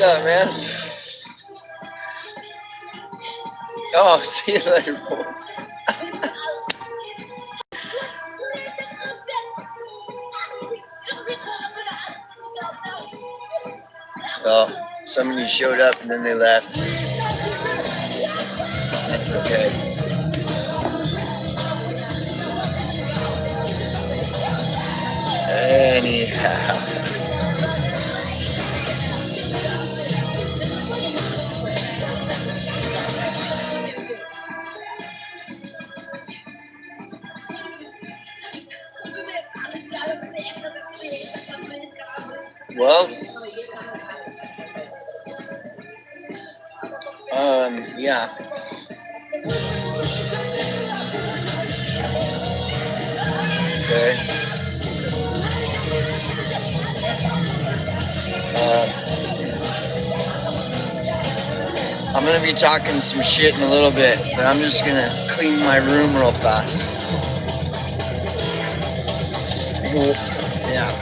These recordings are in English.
up, man? Oh, see you later, boys. Oh, somebody showed up and then they left. That's okay. Anyhow. Well, yeah. Okay. I'm gonna be talking some shit in a little bit, but I'm just gonna clean my room real fast. Yeah.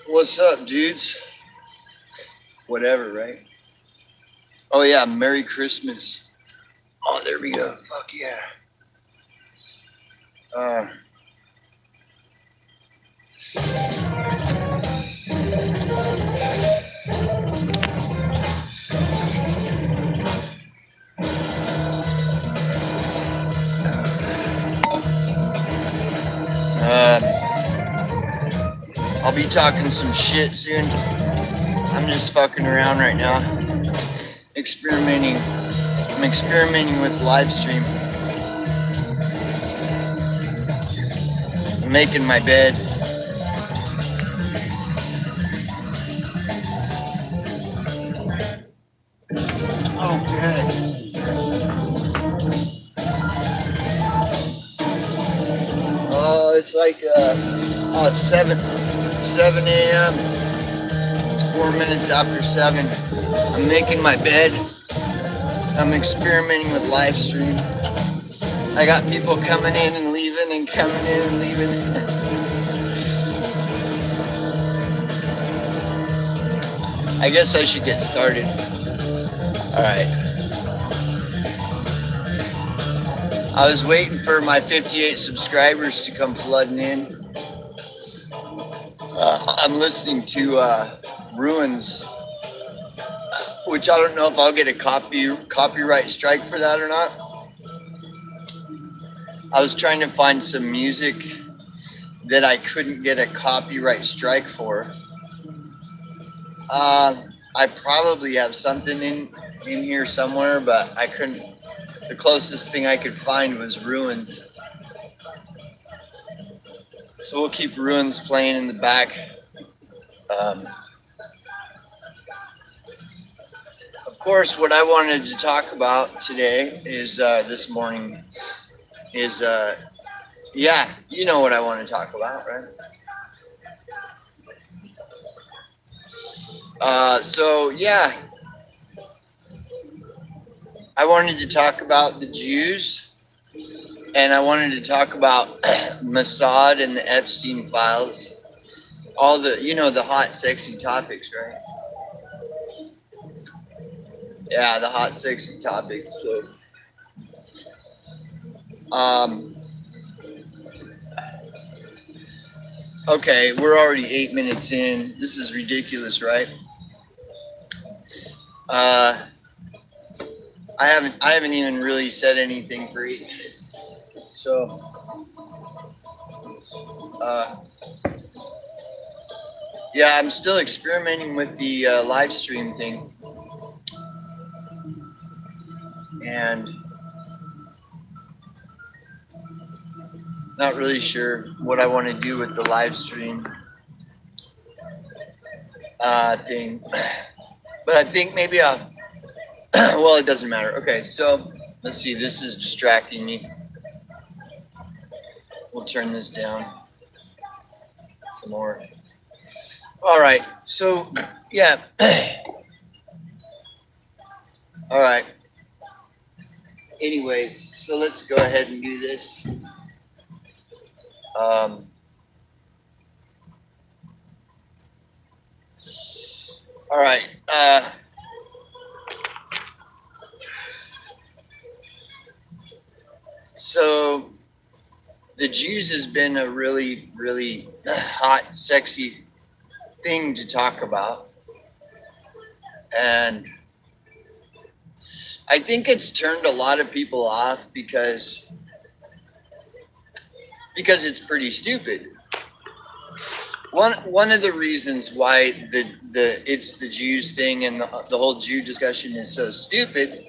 What's up, dudes? Whatever, right? Oh yeah, Merry Christmas. Oh, there we go. Fuck yeah. I'll be talking some shit soon. I'm just fucking around right now. Experimenting. I'm experimenting with Livestream. I'm making my bed. Okay. Oh, it's like it's 7 a.m. It's 4 minutes after 7. I'm making my bed. I'm experimenting with Livestream. I got people coming in and leaving and coming in and leaving. I guess I should get started. Alright. I was waiting for my 58 subscribers to come flooding in. I'm listening to Ruins, which I don't know if I'll get a copyright strike for that or not. I was trying to find some music that I couldn't get a copyright strike for. I probably have something in here somewhere, but I couldn't. The closest thing I could find was Ruins. So we'll keep Ruins playing in the back. Of course, what I wanted to talk about today is this morning. is, yeah, you know what I want to talk about, right? So yeah, I wanted to talk about the Jews, and I wanted to talk about Mossad and the Epstein files. All the, you know, the hot, sexy topics, right? Yeah, the hot, sexy topics. So, okay, we're already 8 minutes in. This is ridiculous, right? I haven't even really said anything for 8 minutes. So, yeah, I'm still experimenting with the live stream thing, and not really sure what I want to do with the live stream thing. But I think maybe I'll, well, it doesn't matter. Okay, so let's see, this is distracting me. We'll turn this down some more. All right, so yeah. All right. Anyways, so let's go ahead and do this. All right. So the Jews has been a really, really hot, sexy thing to talk about. And I think it's turned a lot of people off because it's pretty stupid. One of the reasons why it's the Jews thing and the whole Jew discussion is so stupid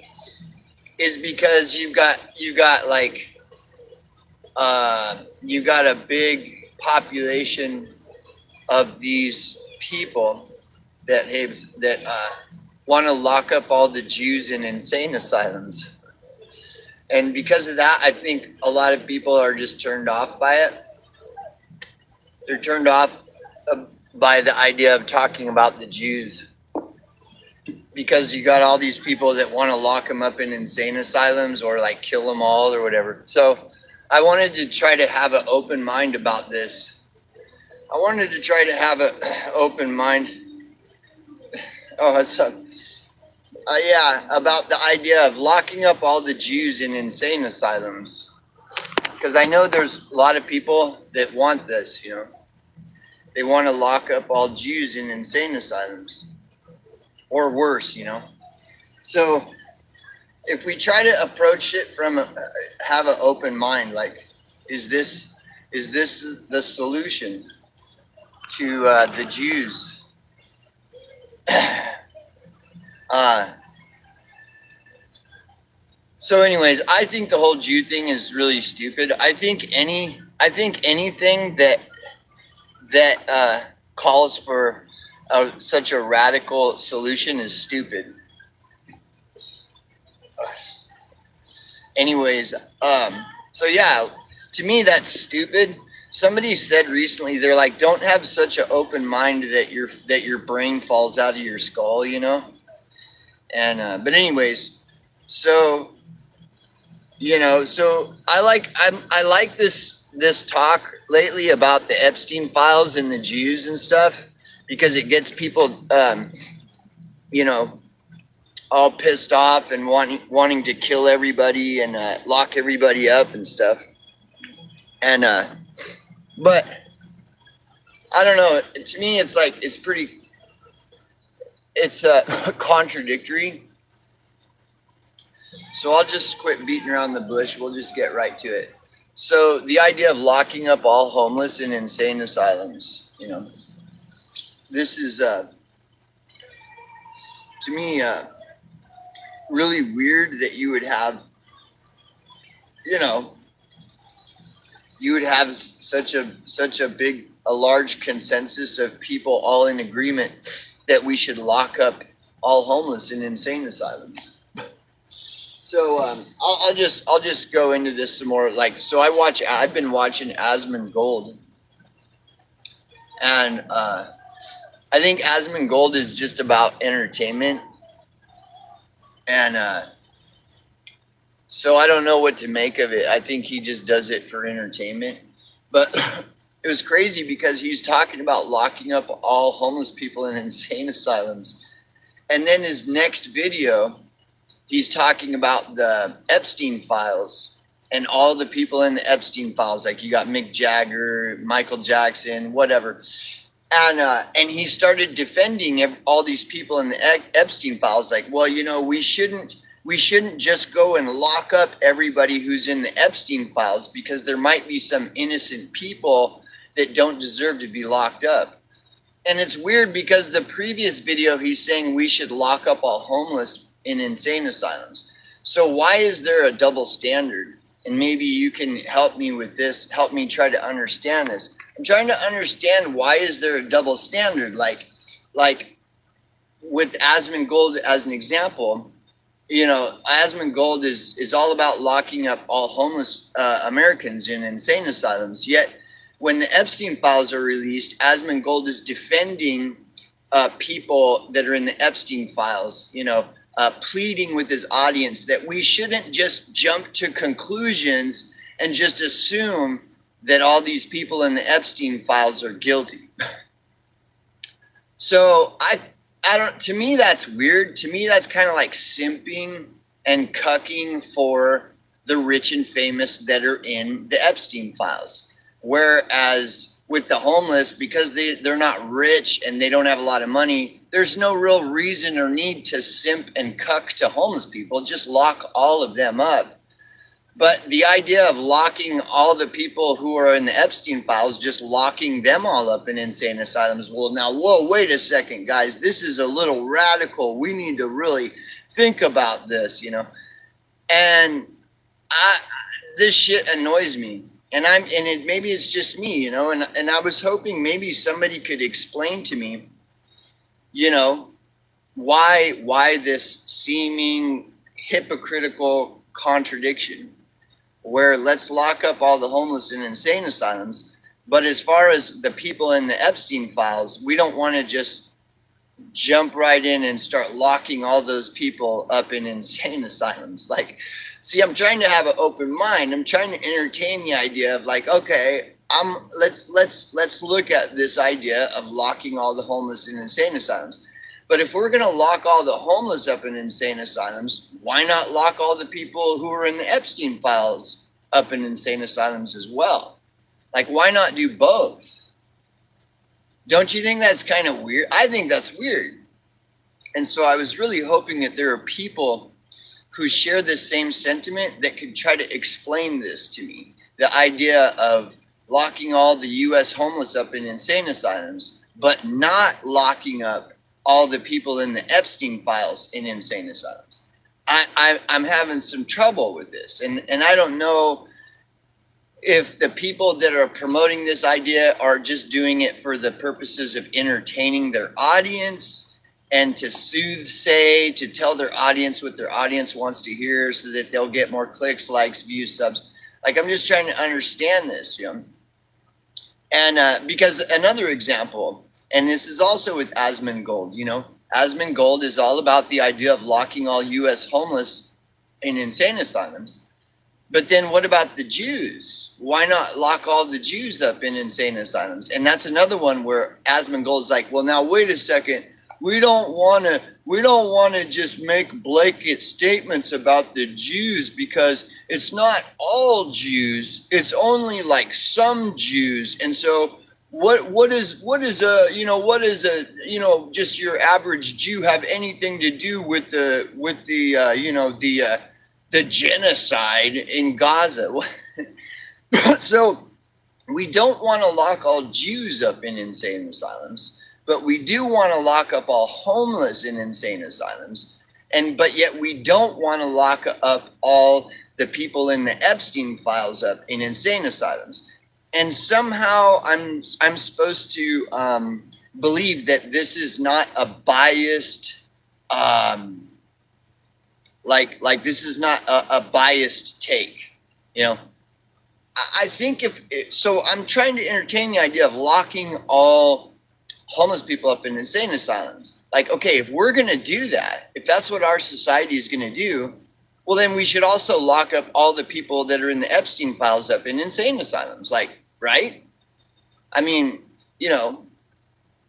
is because you've got a big population of these people that want to lock up all the Jews in insane asylums. And because of that, I think a lot of people are just turned off by it. They're turned off by the idea of talking about the Jews. Because you got all these people that want to lock them up in insane asylums or like kill them all or whatever. So I wanted to try to have an open mind about this. I wanted to try to have an open mind. Oh, what's up? Yeah, about the idea of locking up all the Jews in insane asylums. Because I know there's a lot of people that want this, you know. They want to lock up all Jews in insane asylums. Or worse, you know. So if we try to approach it from have an open mind, like, is this the solution to the Jews? So anyways, I think the whole Jew thing is really stupid. I think anything that calls for such a radical solution is stupid. Anyways, so yeah, to me that's stupid. Somebody said recently, they're like, don't have such an open mind that your brain falls out of your skull, you know. And but anyways, so you know, so I like this talk lately about the Epstein files and the Jews and stuff, because it gets people you know, all pissed off and wanting to kill everybody and lock everybody up and stuff. And but I don't know, to me it's like it's contradictory. So I'll just quit beating around the bush. We'll just get right to it. So the idea of locking up all homeless in insane asylums, you know, this is to me really weird that you would have, you know, you would have such a large consensus of people all in agreement that we should lock up all homeless in insane asylums. So I'll just go into this some more. Like, so I've been watching Asmongold, and I think Asmongold is just about entertainment, and so I don't know what to make of it. I think he just does it for entertainment, but it was crazy because he's talking about locking up all homeless people in insane asylums, and then his next video, he's talking about the Epstein files and all the people in the Epstein files. Like, you got Mick Jagger, Michael Jackson, whatever. And he started defending all these people in the Epstein files. Like, well, you know, we shouldn't just go and lock up everybody who's in the Epstein files, because there might be some innocent people that don't deserve to be locked up. And it's weird because the previous video, he's saying we should lock up all homeless in insane asylums. So why is there a double standard? And maybe you can help me with this, help me try to understand this. I'm trying to understand, why is there a double standard? Like with Asmongold as an example, you know, Asmongold is all about locking up all homeless Americans in insane asylums. Yet when the Epstein files are released, Asmongold is defending people that are in the Epstein files, you know, pleading with his audience that we shouldn't just jump to conclusions and just assume that all these people in the Epstein files are guilty. So I don't, to me that's weird. To me that's kind of like simping and cucking for the rich and famous that are in the Epstein files. Whereas with the homeless, because they're not rich and they don't have a lot of money, there's no real reason or need to simp and cuck to homeless people. Just lock all of them up. But the idea of locking all the people who are in the Epstein files, just locking them all up in insane asylums, well, now, whoa, wait a second, guys. This is a little radical. We need to really think about this, you know. And this shit annoys me. And maybe it's just me, you know. And I was hoping maybe somebody could explain to me, you know, why this seeming hypocritical contradiction, where let's lock up all the homeless in insane asylums, but as far as the people in the Epstein files, we don't want to just jump right in and start locking all those people up in insane asylums. Like, see, I'm trying to have an open mind. I'm trying to entertain the idea of, like, okay, let's look at this idea of locking all the homeless in insane asylums. But if we're going to lock all the homeless up in insane asylums, why not lock all the people who are in the Epstein files up in insane asylums as well? Like, why not do both? Don't you think that's kind of weird? I think that's weird. And so I was really hoping that there are people who share this same sentiment that could try to explain this to me. The idea of locking all the U.S. homeless up in insane asylums, but not locking up all the people in the Epstein files in insane asylums. I'm having some trouble with this. And I don't know if the people that are promoting this idea are just doing it for the purposes of entertaining their audience and to soothsay, to tell their audience what their audience wants to hear so that they'll get more clicks, likes, views, subs. Like, I'm just trying to understand this, you know. And because another example, and this is also with Asmongold, you know. Asmongold is all about the idea of locking all U.S. homeless in insane asylums. But then what about the Jews? Why not lock all the Jews up in insane asylums? And that's another one where Asmongold is like, well, now wait a second. We don't want to just make blanket statements about the Jews, because it's not all Jews. It's only like some Jews. And so what is just your average Jew have anything to do with the genocide in Gaza? So we don't want to lock all Jews up in insane asylums, but we do want to lock up all homeless in insane asylums. But yet we don't want to lock up all the people in the Epstein files up in insane asylums. And somehow I'm supposed to believe that this is not a biased like this is not a biased take, you know. I think so I'm trying to entertain the idea of locking all homeless people up in insane asylums. Like, okay, if we're going to do that, if that's what our society is going to do, well, then we should also lock up all the people that are in the Epstein files up in insane asylums. Like, right? I mean, you know,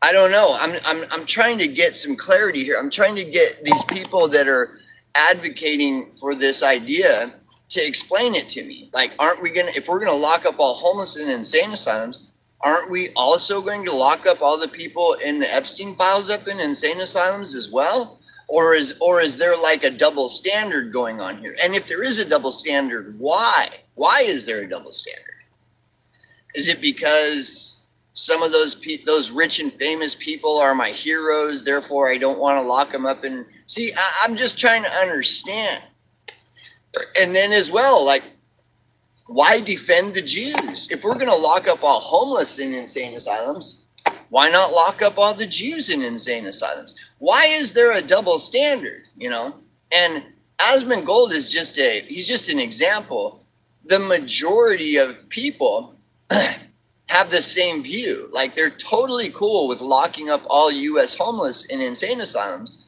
I don't know. I'm trying to get some clarity here. I'm trying to get these people that are advocating for this idea to explain it to me. Like, aren't we going to, if we're going to lock up all homeless in insane asylums, aren't we also going to lock up all the people in the Epstein files up in insane asylums as well? Or is there like a double standard going on here? And if there is a double standard, why? Why is there a double standard? Is it because some of those rich and famous people are my heroes, therefore I don't want to lock them up? And see, I'm just trying to understand. And then as well, like, why defend the Jews? If we're going to lock up all homeless in insane asylums, why not lock up all the Jews in insane asylums? Why is there a double standard, you know? And Asmongold is he's just an example. The majority of people have the same view. Like, they're totally cool with locking up all U.S. homeless in insane asylums,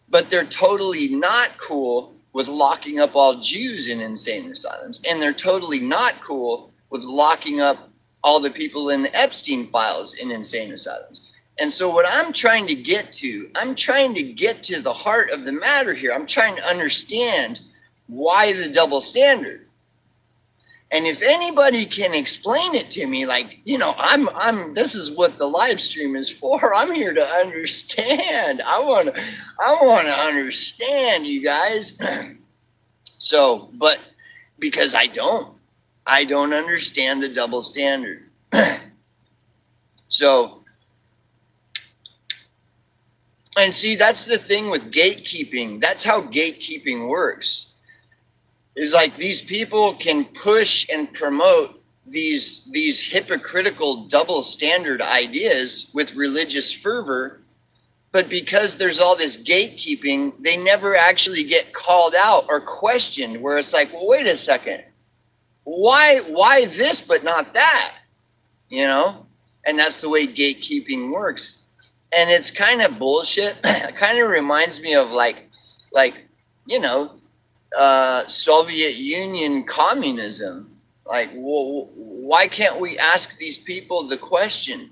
but they're totally not cool with locking up all Jews in insane asylums. And they're totally not cool with locking up all the people in the Epstein files in insane asylums. And so what I'm trying to get to the heart of the matter here. I'm trying to understand why the double standard. And if anybody can explain it to me, like, you know, this is what the live stream is for. I'm here to understand. I want to understand, you guys. So, but because I don't understand the double standard. So, and see, that's the thing with gatekeeping. That's how gatekeeping works. Is like these people can push and promote these hypocritical double standard ideas with religious fervor, but because there's all this gatekeeping, they never actually get called out or questioned, where it's like, well, wait a second, why this but not that, you know? And that's the way gatekeeping works. And it's kind of bullshit. It kind of reminds me of like you know, Soviet Union communism. Like, well, why can't we ask these people the question?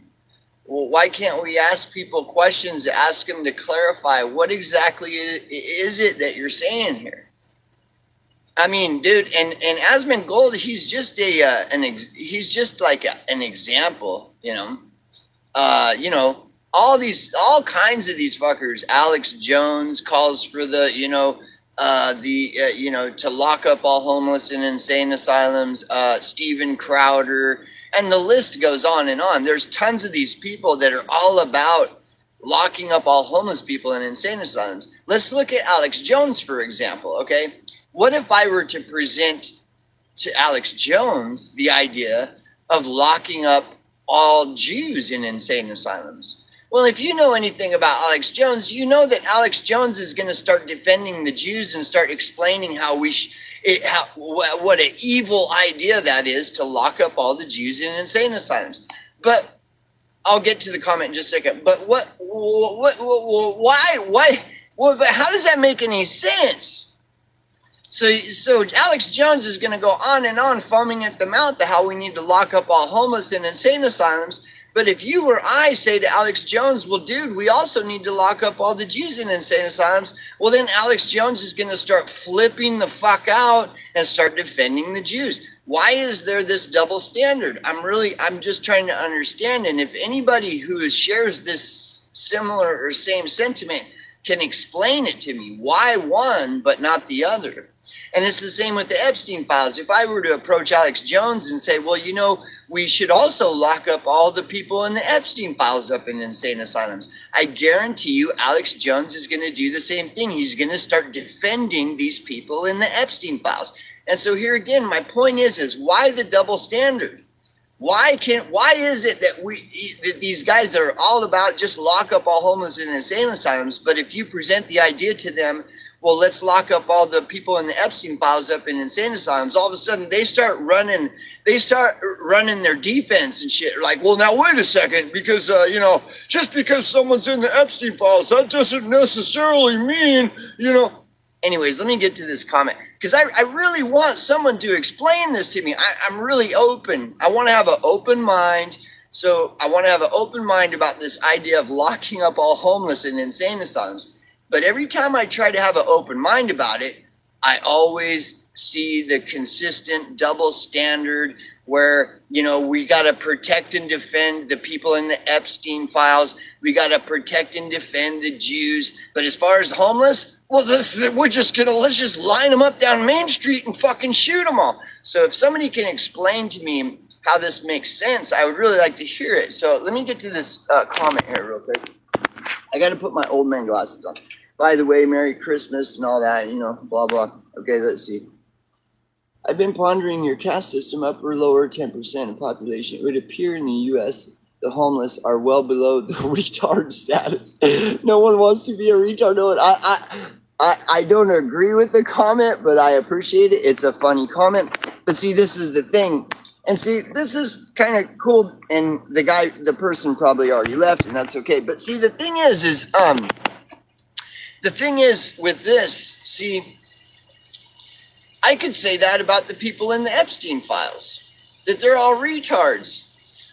Well, why can't we ask people questions, ask them to clarify what exactly is it that you're saying here? I mean, dude, and Asmongold, he's just he's just like an example, you know. You know, all kinds of these fuckers. Alex Jones calls for the, you know, you know, to lock up all homeless in insane asylums. Steven Crowder, and the list goes on and on. There's tons of these people that are all about locking up all homeless people in insane asylums. Let's look at Alex Jones, for example, okay? What if I were to present to Alex Jones the idea of locking up all Jews in insane asylums? Well, if you know anything about Alex Jones, you know that Alex Jones is going to start defending the Jews and start explaining how what an evil idea that is to lock up all the Jews in insane asylums. But I'll get to the comment in just a second. But why? Well, but how does that make any sense? So Alex Jones is going to go on and on, foaming at the mouth of how we need to lock up all homeless in insane asylums. But if you or I say to Alex Jones, well, dude, we also need to lock up all the Jews in insane asylums, well, then Alex Jones is going to start flipping the fuck out and start defending the Jews. Why is there this double standard? I'm just trying to understand. And if anybody who shares this similar or same sentiment can explain it to me, why one but not the other? And it's the same with the Epstein files. If I were to approach Alex Jones and say, well, you know, we should also lock up all the people in the Epstein files up in insane asylums, I guarantee you Alex Jones is going to do the same thing. He's going to start defending these people in the Epstein files. And so here again, my point is why the double standard? Why is it that these guys are all about just lock up all homeless in insane asylums, but if you present the idea to them well, let's lock up all the people in the Epstein files up in insane asylums. All of a sudden, they start running their defense and shit. Like, well, now wait a second, because you know, just because someone's in the Epstein files, that doesn't necessarily mean, you know. Anyways, let me get to this comment, because I really want someone to explain this to me. I'm really open. I want to have an open mind. So I want to have an open mind about this idea of locking up all homeless in insane asylums. But every time I try to have an open mind about it, I always see the consistent double standard where, you know, we got to protect and defend the people in the Epstein files. We got to protect and defend the Jews. But as far as homeless, well, let's just line them up down Main Street and fucking shoot them all. So if somebody can explain to me how this makes sense, I would really like to hear it. So let me get to this comment here real quick. I got to put my old man glasses on. By the way, Merry Christmas and all that, you know, blah, blah. Okay, let's see. I've been pondering your caste system, upper, lower 10% of population. It would appear in the U.S. the homeless are well below the retard status. No one wants to be a retard. No one, I don't agree with the comment, but I appreciate it. It's a funny comment. But see, this is the thing. And see, this is kind of cool. And the person probably already left, and that's okay. But see, the thing is with this, see, I could say that about the people in the Epstein files, that they're all retards.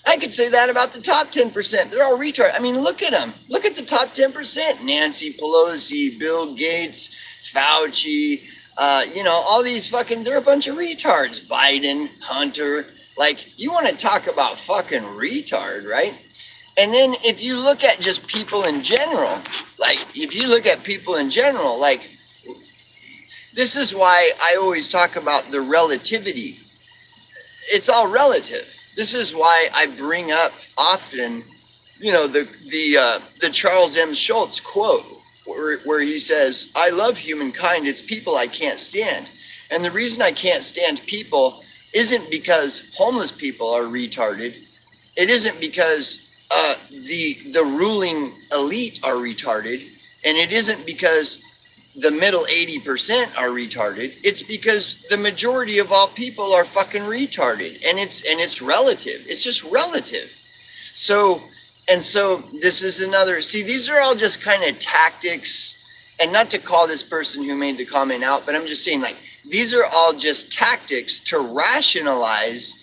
I could say that about the top 10%. They're all retards. I mean, look at them. Look at the top 10%. Nancy Pelosi, Bill Gates, Fauci, you know, all these fucking, they're a bunch of retards. Biden, Hunter. Like, you want to talk about fucking retard, right? And then if you look at just people in general, like, this is why I always talk about the relativity. It's all relative. This is why I bring up often, you know, the Charles M. Schultz quote, where he says, I love humankind, it's people I can't stand. And the reason I can't stand people isn't because homeless people are retarded. It isn't because the ruling elite are retarded. And it isn't because the middle 80% are retarded. It's because the majority of all people are fucking retarded. And it's relative. It's just relative. So this is another, see, these are all just kind of tactics, and not to call this person who made the comment out, but I'm just saying, like, these are all just tactics to rationalize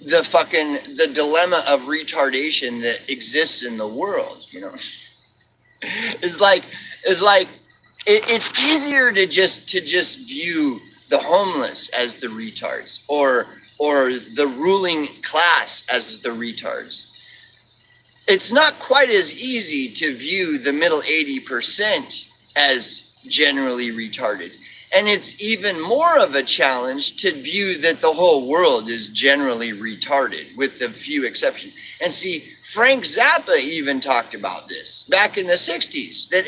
the dilemma of retardation that exists in the world, you know. It's easier to just view the homeless as the retards, or the ruling class as the retards. It's not quite as easy to view the middle 80% as generally retarded. And it's even more of a challenge to view that the whole world is generally retarded, with a few exceptions. And see, Frank Zappa even talked about this back in the 60s, that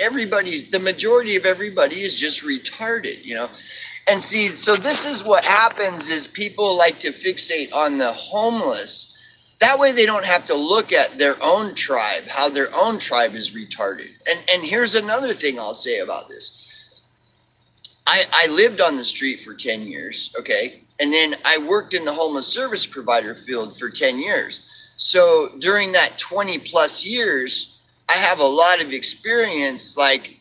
the majority of everybody is just retarded, you know. And see, so this is what happens, is people like to fixate on the homeless. That way they don't have to look at their own tribe, how their own tribe is retarded. And here's another thing I'll say about this. I lived on the street for 10 years, okay? And then I worked in the homeless service provider field for 10 years. So during that 20 plus years, I have a lot of experience, like,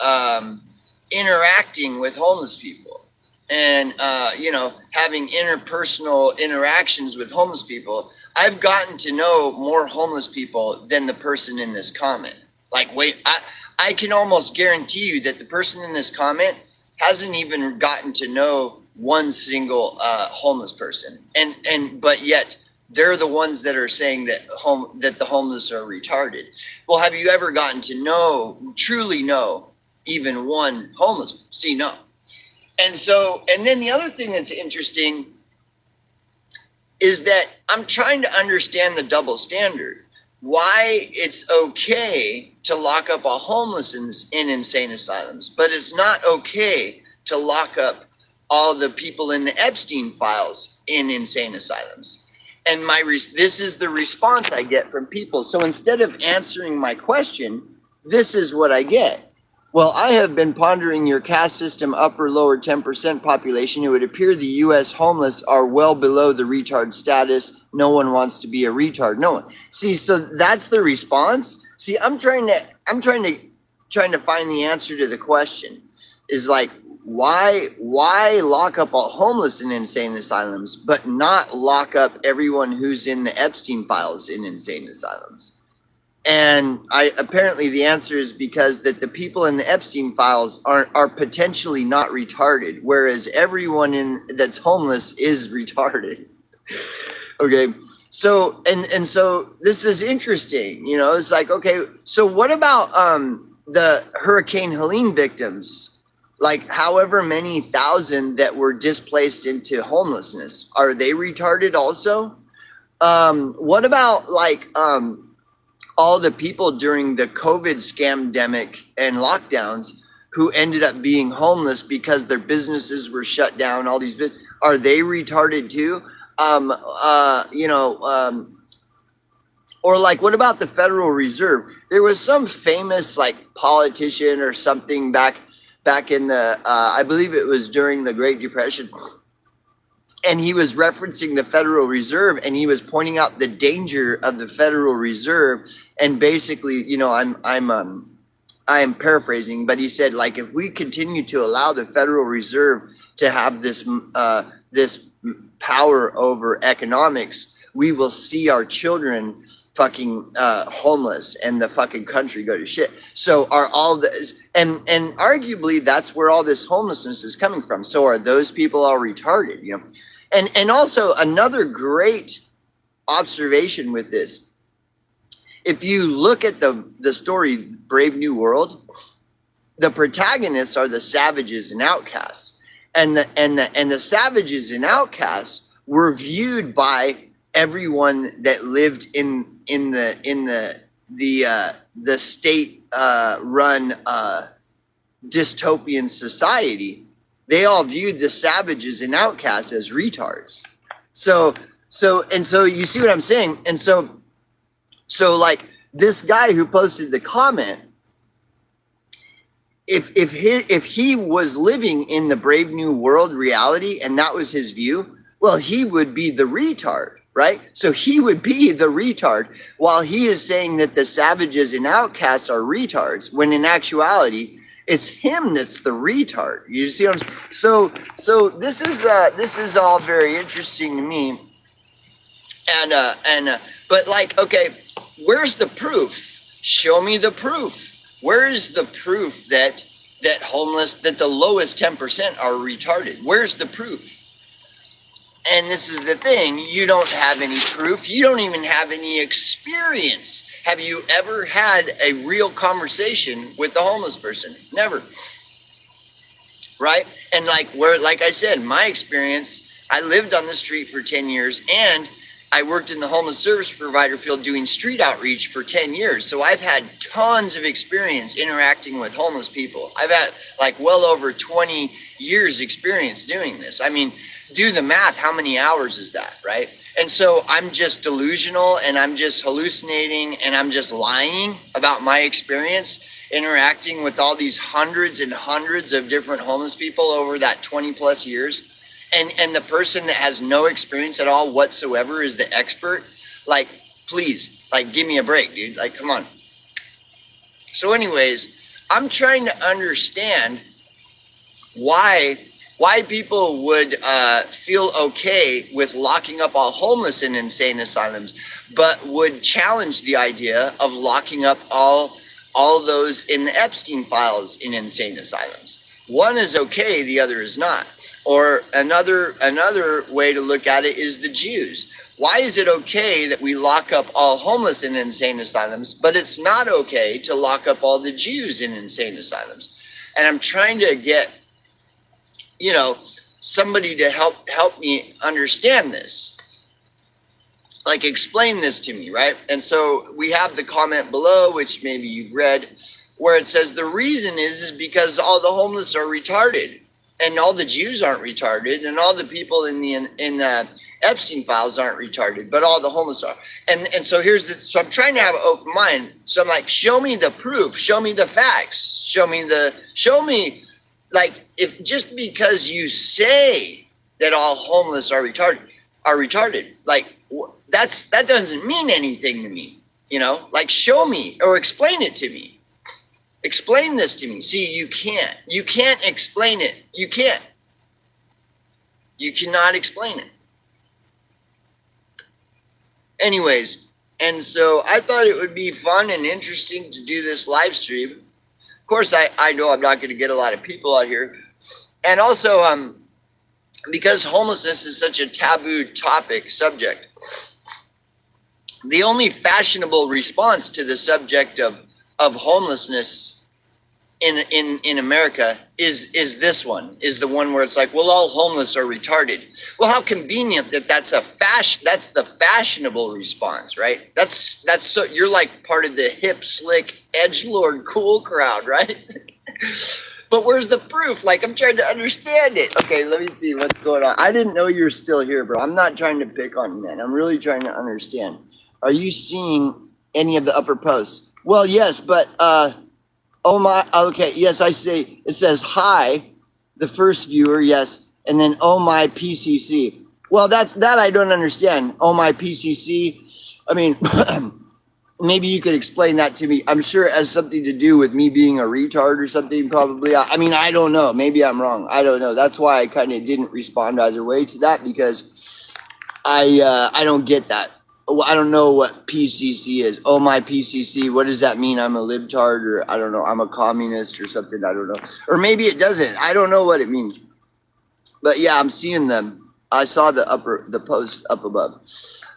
interacting with homeless people. And, you know, having interpersonal interactions with homeless people. I've gotten to know more homeless people than the person in this comment. Like, wait, I can almost guarantee you that the person in this comment hasn't even gotten to know one single homeless person, but yet they're the ones that are saying that the homeless are retarded. Well, have you ever gotten to truly know even one homeless? See, no. And then the other thing that's interesting is that I'm trying to understand the double standard. Why it's okay to lock up all homeless in insane asylums, but it's not okay to lock up all the people in the Epstein files in insane asylums. And this is the response I get from people. So instead of answering my question, this is what I get. Well, I have been pondering your caste system upper lower 10% population. It would appear the U.S. homeless are well below the retard status. No one wants to be a retard. No one. See, so that's the response. See, I'm trying to find the answer to the question. Is like, why lock up all homeless in insane asylums, but not lock up everyone who's in the Epstein files in insane asylums? And apparently the answer is because that the people in the Epstein files are potentially not retarded, whereas everyone that's homeless is retarded. Okay, so and so this is interesting. You know, it's like, okay, so what about the Hurricane Helene victims? Like however many thousand that were displaced into homelessness, are they retarded also? What about like all the people during the COVID scamdemic and lockdowns who ended up being homeless because their businesses were shut down? All these are they retarded too? Or like, what about the Federal Reserve? There was some famous like politician or something back in the I believe it was during the Great Depression, and he was referencing the Federal Reserve, and he was pointing out the danger of the Federal Reserve. And basically, you know, I am paraphrasing, but he said, like, if we continue to allow the Federal Reserve to have this power over economics, we will see our children fucking homeless and the fucking country go to shit. So are all this, and arguably that's where all this homelessness is coming from. So are those people all retarded? You know, and also another great observation with this. If you look at the story Brave New World, the protagonists are the savages and outcasts, and the savages and outcasts were viewed by everyone that lived in the state run dystopian society. They all viewed the savages and outcasts as retards. So you see what I'm saying? And so like this guy who posted the comment, if he was living in the Brave New World reality and that was his view, well, he would be the retard, right? So he would be the retard while he is saying that the savages and outcasts are retards, when in actuality it's him that's the retard. You see what I'm saying? So this is all very interesting to me. But like, okay, where's the proof? Show me the proof. Where is the proof that the lowest 10% are retarded? Where's the proof? And this is the thing, you don't have any proof. You don't even have any experience. Have you ever had a real conversation with a homeless person? Never. Right? And like I said, my experience, I lived on the street for 10 years and I worked in the homeless service provider field doing street outreach for 10 years. So I've had tons of experience interacting with homeless people. I've had like well over 20 years experience doing this. I mean, do the math. How many hours is that, right? And so I'm just delusional and I'm just hallucinating and I'm just lying about my experience interacting with all these hundreds and hundreds of different homeless people over that 20 plus years. And the person that has no experience at all whatsoever is the expert. Like, please, like, give me a break, dude. Like, come on. So anyways, I'm trying to understand why people would feel okay with locking up all homeless in insane asylums, but would challenge the idea of locking up all those in the Epstein files in insane asylums. One is okay, the other is not. Or another way to look at it is the Jews. Why is it okay that we lock up all homeless in insane asylums, but it's not okay to lock up all the Jews in insane asylums? And I'm trying to get, you know, somebody to help me understand this. Like, explain this to me, right? And so we have the comment below, which maybe you've read, where it says the reason is because all the homeless are retarded. And all the Jews aren't retarded, and all the people in Epstein files aren't retarded, but all the homeless are. And so so I'm trying to have an open mind. So I'm like, show me the proof, show me the facts, show me, like, if just because you say that all homeless are retarded, like, that doesn't mean anything to me, you know? Like, show me or explain it to me. Explain this to me. See, you can't explain it. You cannot explain it. Anyways, and so I thought it would be fun and interesting to do this live stream. Of course, I know I'm not going to get a lot of people out here. And also, because homelessness is such a taboo subject, the only fashionable response to the subject of homelessness in America is the one where it's like, well, all homeless are retarded. Well, how convenient that's the fashionable response, right? That's so you're like part of the hip, slick, edgelord, cool crowd, right? But where's the proof? Like, I'm trying to understand it. Okay, let me see what's going on. I didn't know you're still here, bro. I'm not trying to pick on men. I'm really trying to understand. Are you seeing any of the upper posts? Well, yes, but oh my, okay, yes, I say, it says hi, the first viewer, yes, and then oh my PCC. Well, that I don't understand. Oh my PCC. I mean, maybe you could explain that to me. I'm sure it has something to do with me being a retard or something, probably. I mean, I don't know. Maybe I'm wrong. I don't know. That's why I kind of didn't respond either way to that, because I don't get that. I don't know what PCC is. Oh, my PCC. What does that mean? I'm a libtard, or I don't know. I'm a communist or something. I don't know. Or maybe it doesn't. I don't know what it means. But yeah, I'm seeing them. I saw the post up above.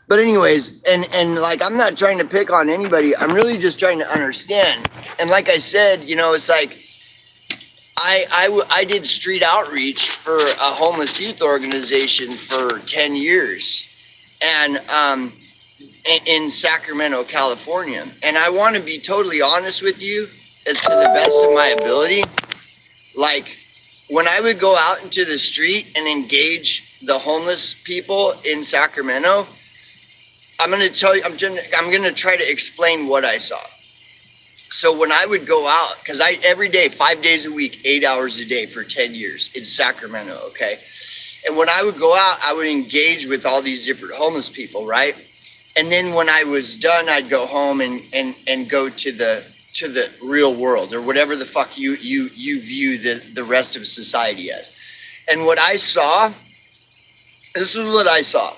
But anyways, and like, I'm not trying to pick on anybody. I'm really just trying to understand. And like I said, you know, it's like I did street outreach for a homeless youth organization for 10 years. And in Sacramento, California. And I want to be totally honest with you, as to the best of my ability. Like, when I would go out into the street and engage the homeless people in Sacramento, I'm going to tell you, I'm going to try to explain what I saw. So when I would go out, because every day, 5 days a week, 8 hours a day for 10 years in Sacramento, okay? And when I would go out, I would engage with all these different homeless people, right? And then when I was done, I'd go home and go to the real world, or whatever the fuck you view the rest of society as. And what I saw, this is what I saw,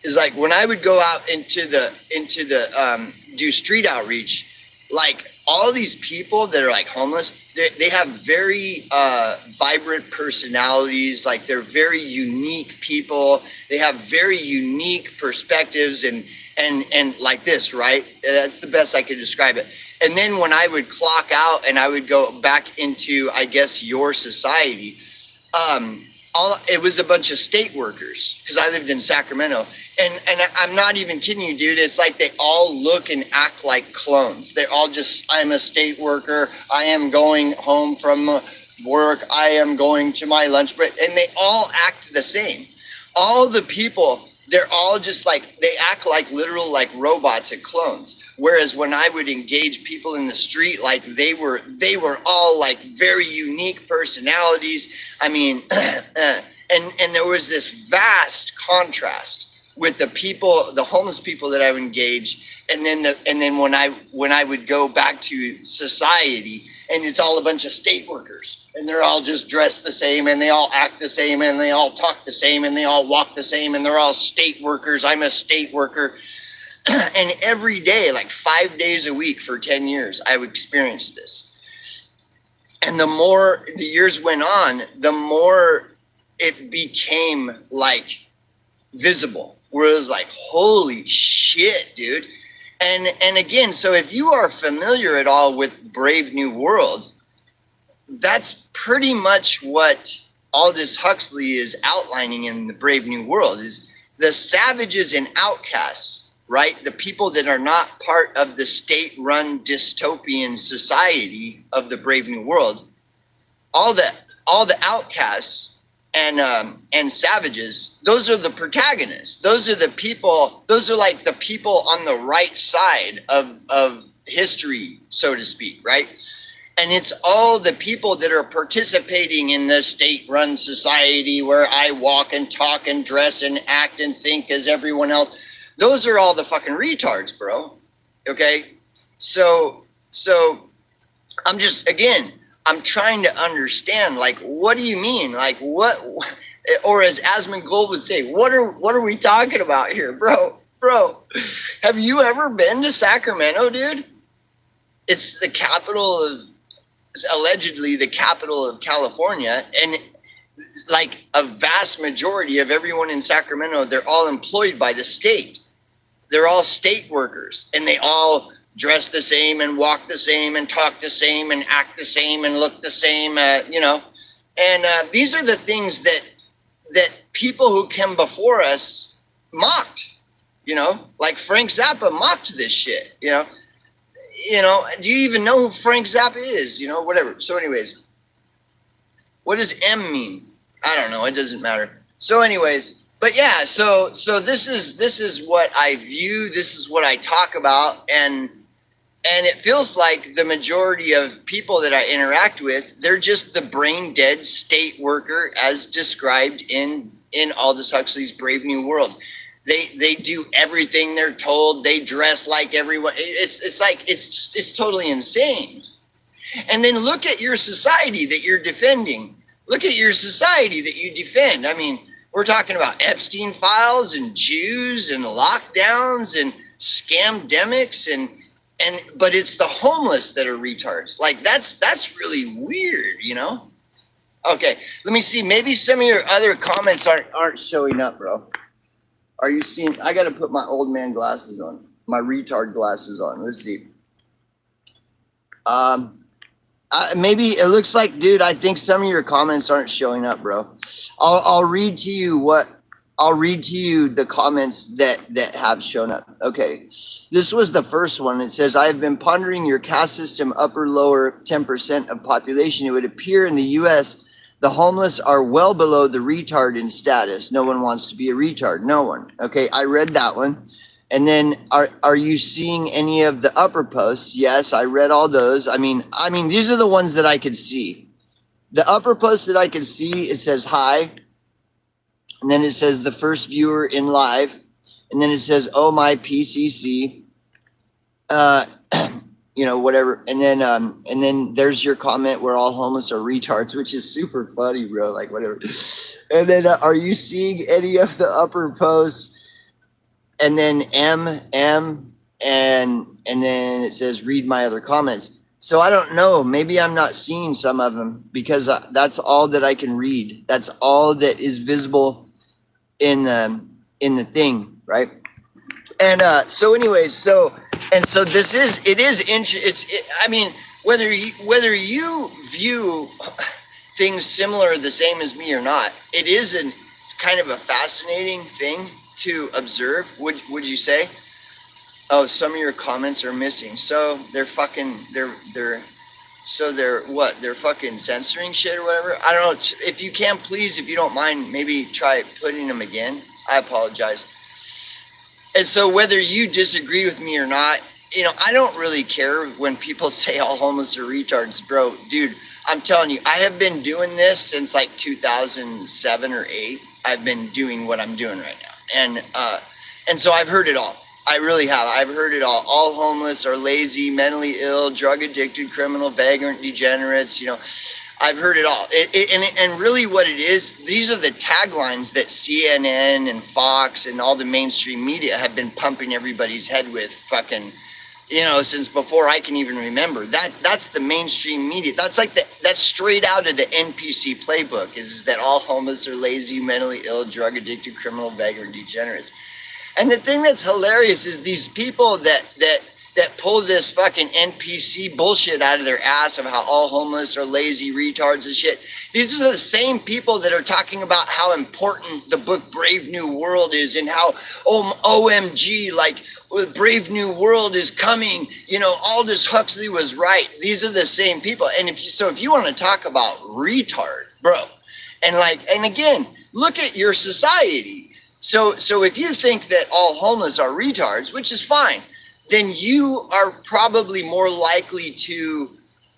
is like when I would go out into the do street outreach, like all these people that are like homeless, they have very vibrant personalities. Like, they're very unique people. They have very unique perspectives and like this, right? That's the best I could describe it. And then when I would clock out and I would go back into, I guess, your society, it was a bunch of state workers, because I lived in Sacramento. And I'm not even kidding you, dude. It's like they all look and act like clones. They're all just, I'm a state worker. I am going home from work. I am going to my lunch break. And they all act the same. All the people, they're all just like, they act like literal, like robots and clones. Whereas when I would engage people in the street, like they were all like very unique personalities. I mean, and there was this vast contrast with the people, the homeless people that I would engage. And then when I would go back to society, and it's all a bunch of state workers, and they're all just dressed the same, and they all act the same, and they all talk the same, and they all walk the same, and they're all state workers. I'm a state worker. And every day, like 5 days a week for 10 years, I would experience this. And the more the years went on, the more it became like visible, where it was like, holy shit, dude. And again, so if you are familiar at all with Brave New World, that's pretty much what Aldous Huxley is outlining in the Brave New World, is the savages and outcasts, right? The people that are not part of the state-run dystopian society of the Brave New World, all the outcasts and savages, those are the protagonists. Those are the people, those are like the people on the right side of history, so to speak, right? And it's all the people that are participating in the state-run society where I walk and talk and dress and act and think as everyone else. Those are all the fucking retards, bro. Okay? So I'm just, again, I'm trying to understand, like, what do you mean? Like, what, or as Asmongold would say, what are we talking about here, bro? Bro, have you ever been to Sacramento, dude? It's the capital of, allegedly the capital of California, and like a vast majority of everyone in Sacramento, they're all employed by the state. They're all state workers, and they all dress the same and walk the same and talk the same and act the same and look the same, you know. And these are the things that people who came before us mocked, you know, like Frank Zappa mocked this shit, you know. You know, do you even know who Frank Zappa is? You know, whatever. So anyways, what does M mean? I don't know. It doesn't matter. So anyways, but yeah, so this is what I view. This is what I talk about. And it feels like the majority of people that I interact with, they're just the brain dead state worker as described in Aldous Huxley's Brave New World. They do everything they're told. They dress like everyone. It's like it's totally insane. And then look at your society that you're defending. Look at your society that you defend. I mean, we're talking about Epstein files and Jews and lockdowns and scamdemics but it's the homeless that are retards. Like that's really weird, you know? Okay, let me see. Maybe some of your other comments aren't showing up, bro. Are you seeing? I got to put my old man glasses on, my retard glasses on. Let's see. Maybe it looks like, dude, I think some of your comments aren't showing up, bro. I'll read to you the comments that have shown up. Okay. This was the first one. It says, I have been pondering your caste system, upper, lower 10% of population. It would appear in the U.S., the homeless are well below the retard in status. No one wants to be a retard. No one. Okay, I read that one. And then are you seeing any of the upper posts? Yes, I read all those. I mean these are the ones that I could see. The upper post that I could see, it says hi. And then it says the first viewer in live. And then it says, oh my PCC. You know, whatever. And then there's your comment where all homeless are retards, which is super funny, bro. Like, whatever. And then are you seeing any of the upper posts? And then M, and then it says read my other comments. So I don't know. Maybe I'm not seeing some of them because that's all that I can read. That's all that is visible in the thing, right? And so anyways, so this is, it is interesting. I mean, whether you view things similar or the same as me or not, it is a kind of a fascinating thing to observe. Would you say? Oh, some of your comments are missing. So they're fucking, they're what? They're fucking censoring shit or whatever. I don't know. If you can, please, if you don't mind, maybe try putting them again. I apologize. And so whether you disagree with me or not, you know, I don't really care when people say all homeless are retards, bro. Dude, I'm telling you, I have been doing this since like 2007 or 8. I've been doing what I'm doing right now. And so I've heard it all. I really have. I've heard it all. All homeless are lazy, mentally ill, drug addicted, criminal, vagrant, degenerates, you know. I've heard it all. And really what it is, these are the taglines that CNN and Fox and all the mainstream media have been pumping everybody's head with fucking, you know, since before I can even remember. That's the mainstream media. That's like that's straight out of the NPC playbook, is that all homeless are lazy, mentally ill, drug addicted, criminal, vagrant, degenerates. And the thing that's hilarious is these people that pull this fucking NPC bullshit out of their ass of how all homeless are lazy retards and shit. These are the same people that are talking about how important the book Brave New World is and how, OMG, like, Brave New World is coming. You know, Aldous Huxley was right. These are the same people. And if you want to talk about retard, bro, And again, look at your society. So if you think that all homeless are retards, which is fine, then you are probably more likely to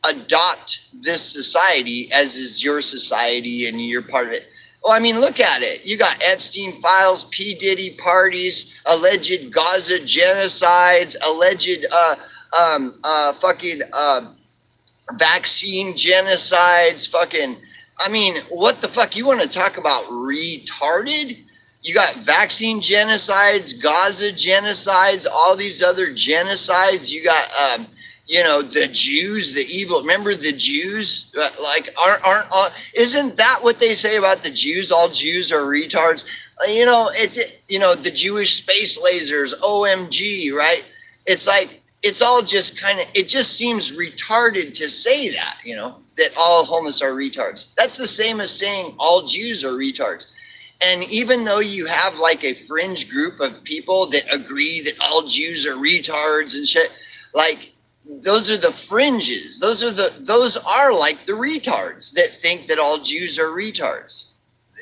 adopt this society as is your society and you're part of it. Well, I mean, look at it. You got Epstein files, P. Diddy parties, alleged Gaza genocides, alleged fucking vaccine genocides, fucking, I mean, what the fuck? You want to talk about retarded? You got vaccine genocides, Gaza genocides, all these other genocides. You got, you know, the Jews, the evil. Remember the Jews? Like, aren't all, isn't that what they say about the Jews? All Jews are retards. You know, it's, you know, the Jewish space lasers, OMG, right? It's like, it's all just kind of, it just seems retarded to say that, you know, that all homeless are retards. That's the same as saying all Jews are retards. And even though you have like a fringe group of people that agree that all Jews are retards and shit, like those are the fringes. Those are like the retards that think that all Jews are retards,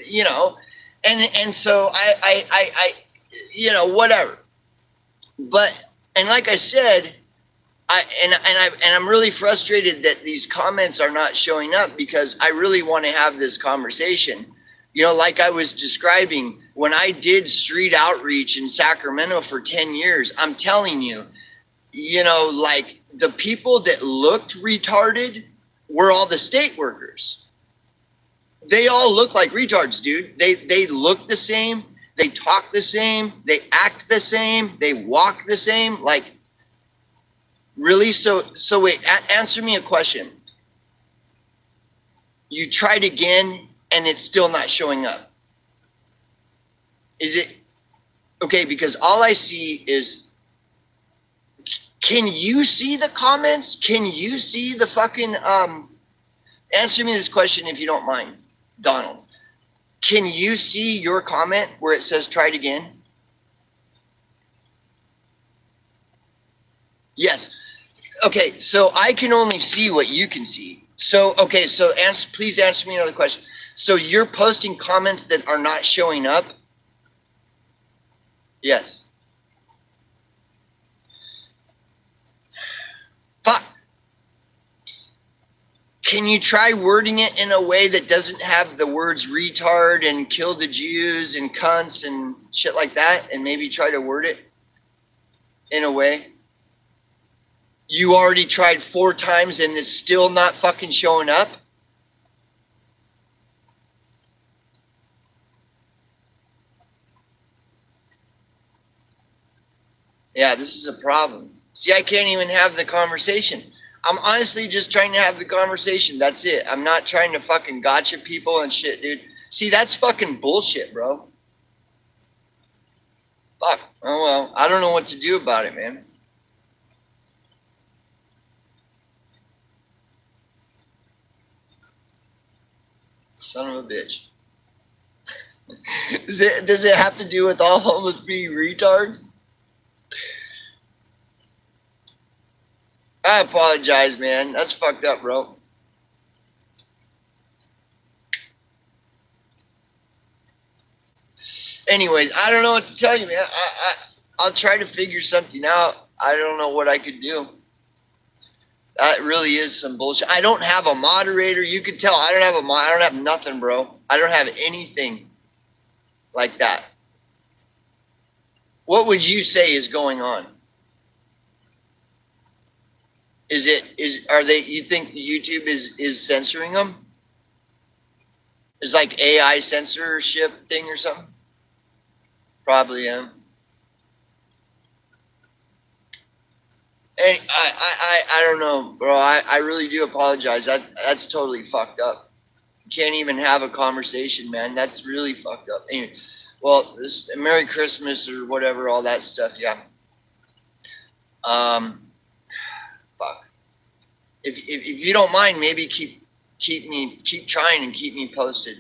you know? And so I you know, whatever. But, and like I said, I'm really frustrated that these comments are not showing up because I really want to have this conversation. You know, like I was describing, when I did street outreach in Sacramento for 10 years, I'm telling you, you know, like the people that looked retarded were all the state workers. They all look like retards, dude. They look the same. They talk the same. They act the same. They walk the same. Like, really? So wait, answer me a question. You tried again and it's still not showing up. Is it okay? Because all I see is, can you see the comments? Can you see the fucking, answer me this question if you don't mind, Donald. Can you see your comment where it says try it again? Yes. Okay, so I can only see what you can see. So, okay, so please answer me another question. So you're posting comments that are not showing up? Yes. Fuck. Can you try wording it in a way that doesn't have the words retard and kill the Jews and cunts and shit like that, and maybe try to word it in a way? You already tried 4 times and it's still not fucking showing up? Yeah, this is a problem. See, I can't even have the conversation. I'm honestly just trying to have the conversation. That's it. I'm not trying to fucking gotcha people and shit, dude. See, that's fucking bullshit, bro. Fuck. Oh, well. I don't know what to do about it, man. Son of a bitch. Does it have to do with all homeless being retards? I apologize, man. That's fucked up, bro. Anyways, I don't know what to tell you, man. I'll try to figure something out. I don't know what I could do. That really is some bullshit. I don't have a moderator. You can tell I don't have nothing, bro. I don't have anything like that. What would you say is going on? You think YouTube is censoring them? Is like AI censorship thing or something? Probably, yeah. Hey, I don't know, bro. I really do apologize. That's totally fucked up. You can't even have a conversation, man. That's really fucked up. Anyway, well, Merry Christmas or whatever, all that stuff, yeah. Fuck. If you don't mind, maybe keep trying and keep me posted.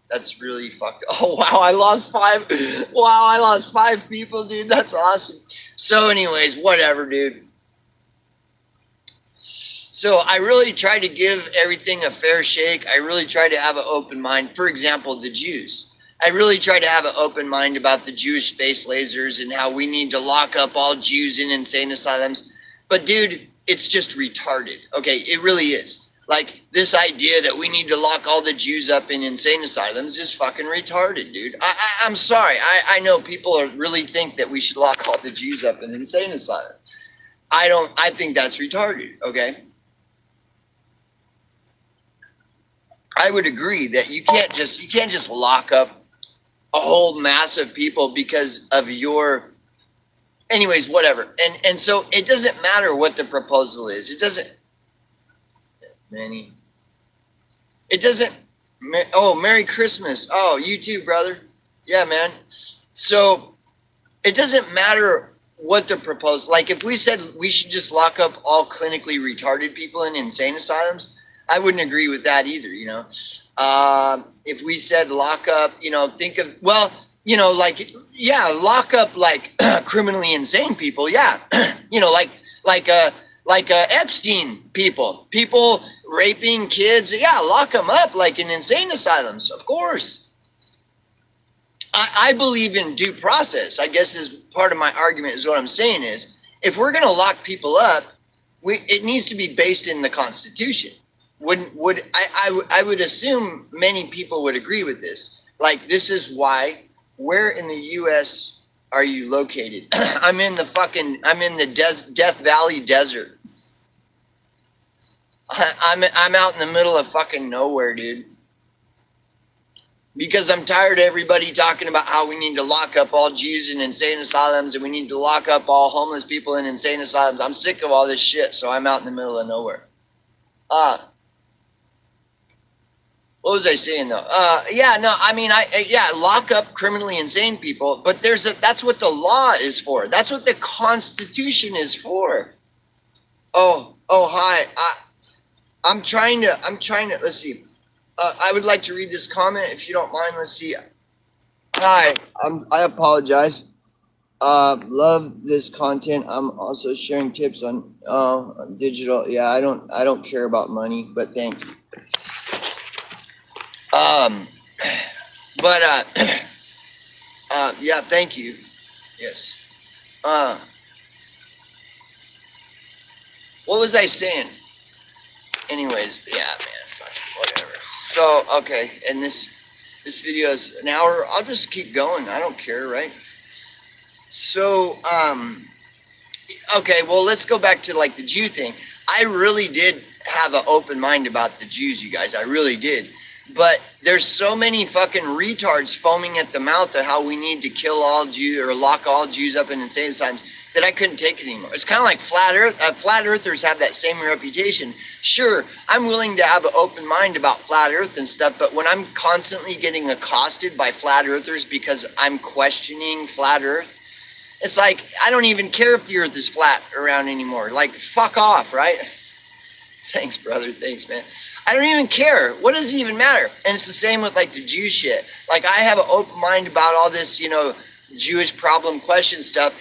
That's really fucked up. Oh wow, I lost 5. Wow, I lost 5 people, dude. That's awesome. So anyways, whatever, dude. So I really try to give everything a fair shake. I really try to have an open mind. For example, the Jews. I really try to have an open mind about the Jewish space lasers and how we need to lock up all Jews in insane asylums. But dude, it's just retarded. Okay, it really is. Like, this idea that we need to lock all the Jews up in insane asylums is fucking retarded, dude. I'm sorry. I know people really think that we should lock all the Jews up in insane asylums. I think that's retarded, okay? I would agree that you can't just lock up a whole mass of people because of your, anyways, whatever. And so it doesn't matter what the proposal is. It doesn't, Manny. It doesn't, oh, Merry Christmas. Oh, you too, brother. Yeah, man. So it doesn't matter what the proposal, like if we said we should just lock up all clinically retarded people in insane asylums, I wouldn't agree with that either, you know. If we said lock up, you know, think of, well, you know, like, yeah, lock up like criminally insane people, yeah. You know, like Epstein people raping kids, yeah, lock them up like in insane asylums, of course. I believe in due process, I guess is part of my argument is what I'm saying is, if we're going to lock people up, it needs to be based in the Constitution. I would assume many people would agree with this. Like, this is why, where in the U.S. are you located? I'm in the Death Valley Desert. I'm out in the middle of fucking nowhere, dude. Because I'm tired of everybody talking about how we need to lock up all Jews in insane asylums and we need to lock up all homeless people in insane asylums. I'm sick of all this shit, so I'm out in the middle of nowhere. What was I saying though? Yeah, no, I mean, yeah, lock up criminally insane people, but that's what the law is for. That's what the Constitution is for. Oh, hi. I'm trying to, let's see. I would like to read this comment if you don't mind. Let's see. Hi, I apologize. Love this content. I'm also sharing tips on digital. Yeah, I don't care about money, but thanks. Yeah, thank you. Yes. What was I saying? Anyways, yeah, man, fucking whatever. So, okay, and this video is an hour. I'll just keep going. I don't care, right? So, okay, well, let's go back to, like, the Jew thing. I really did have an open mind about the Jews, you guys. I really did. But there's so many fucking retards foaming at the mouth of how we need to kill all Jews or lock all Jews up in insane asylums that I couldn't take it anymore. It's kind of like flat earthers have that same reputation. Sure, I'm willing to have an open mind about flat earth and stuff, but when I'm constantly getting accosted by flat earthers because I'm questioning flat earth, it's like, I don't even care if the earth is flat around anymore. Like, fuck off, right? Thanks, brother. Thanks, man. I don't even care. What does it even matter? And it's the same with, like, the Jew shit. Like, I have an open mind about all this, you know, Jewish problem question stuff,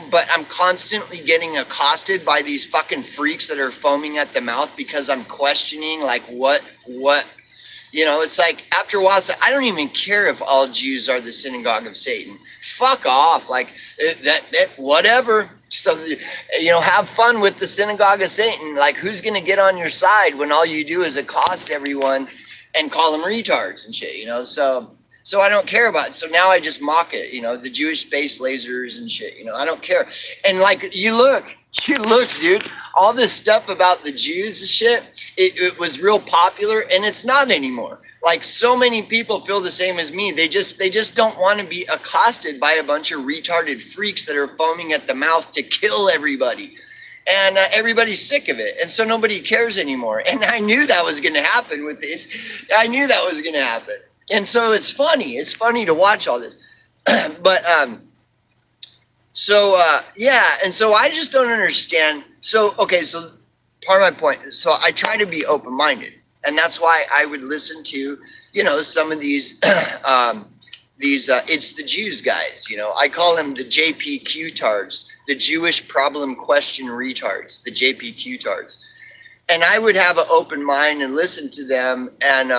but I'm constantly getting accosted by these fucking freaks that are foaming at the mouth because I'm questioning, like, what, you know, it's like, after a while, it's like, I don't even care if all Jews are the synagogue of Satan. Fuck off. Like, that whatever. So, you know, have fun with the synagogue of Satan. Like, who's going to get on your side when all you do is accost everyone and call them retards and shit, you know? So I don't care about it. So now I just mock it, you know, the Jewish space lasers and shit, you know, I don't care. And like, you look, dude, all this stuff about the Jews and shit, it was real popular and it's not anymore. Like, so many people feel the same as me. They just don't want to be accosted by a bunch of retarded freaks that are foaming at the mouth to kill everybody. And everybody's sick of it. And so nobody cares anymore. And I knew that was going to happen with this. I knew that was going to happen. And so it's funny. It's funny to watch all this. But, yeah. And so I just don't understand. So, okay, so part of my point. So I try to be open-minded. And that's why I would listen to, you know, some of these, it's the Jews guys, you know. I call them the JPQ-tards, the Jewish problem question retards, the JPQ-tards. And I would have an open mind and listen to them. And,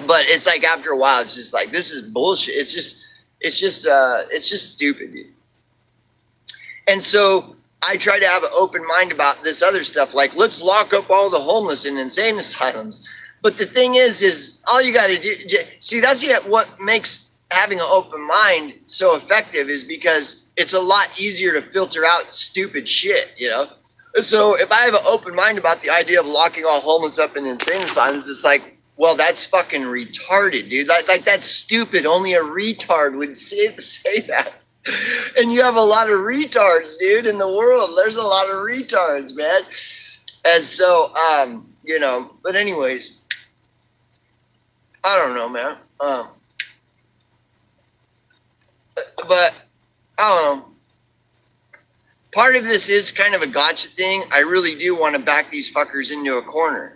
but it's like after a while, it's just like, this is bullshit. It's just stupid, dude. And so I try to have an open mind about this other stuff. Like, let's lock up all the homeless in insane asylums. But the thing is all you got to do, see, that's what makes having an open mind so effective, is because it's a lot easier to filter out stupid shit, you know? So if I have an open mind about the idea of locking all homeless up in insane asylums, it's like, well, that's fucking retarded, dude. Like that's stupid. Only a retard would say that. And you have a lot of retards, dude, in the world. There's a lot of retards, man. And so, you know, but anyways, I don't know, man. But I don't know. Part of this is kind of a gotcha thing. I really do want to back these fuckers into a corner.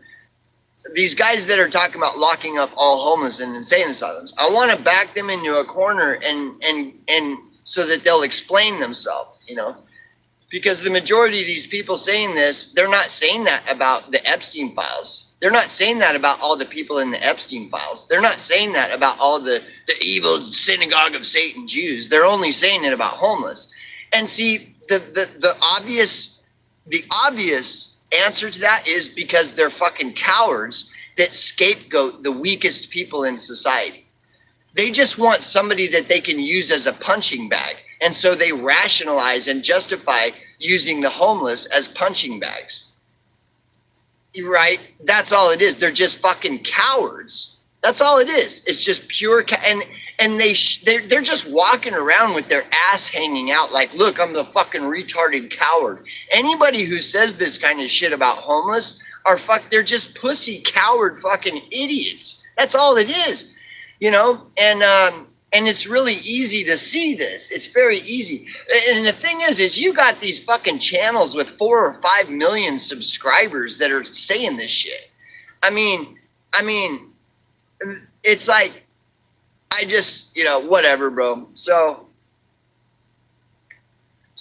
These guys that are talking about locking up all homeless in insane asylums, I want to back them into a corner and so that they'll explain themselves, you know, because the majority of these people saying this, they're not saying that about the Epstein files. They're not saying that about all the people in the Epstein files. They're not saying that about all the evil synagogue of Satan Jews. They're only saying it about homeless. And see, the obvious answer to that is because they're fucking cowards that scapegoat the weakest people in society. They just want somebody that they can use as a punching bag. And so they rationalize and justify using the homeless as punching bags. Right? That's all it is. They're just fucking cowards. That's all it is. It's just pure and they're just walking around with their ass hanging out like, look, I'm the fucking retarded coward. Anybody who says this kind of shit about homeless they're just pussy coward fucking idiots. That's all it is. You know, and it's really easy to see this. It's very easy. And the thing is you got these fucking channels with 4 or 5 million subscribers that are saying this shit. I mean, it's like, I just, you know, whatever, bro. So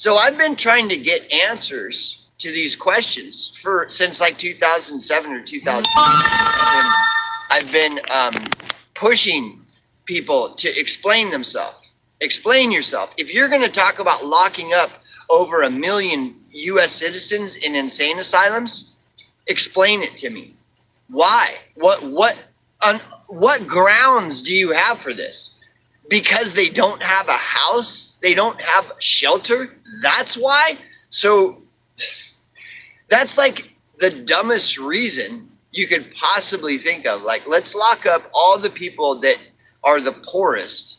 I've been trying to get answers to these questions since like 2007 or 2008. I've been pushing people to explain themselves. Explain yourself. If you're going to talk about locking up over 1 million U.S. citizens in insane asylums, explain it to me. Why? What grounds do you have for this? Because they don't have a house? They don't have shelter? That's why? So that's like the dumbest reason you could possibly think of. Like, let's lock up all the people that are the poorest,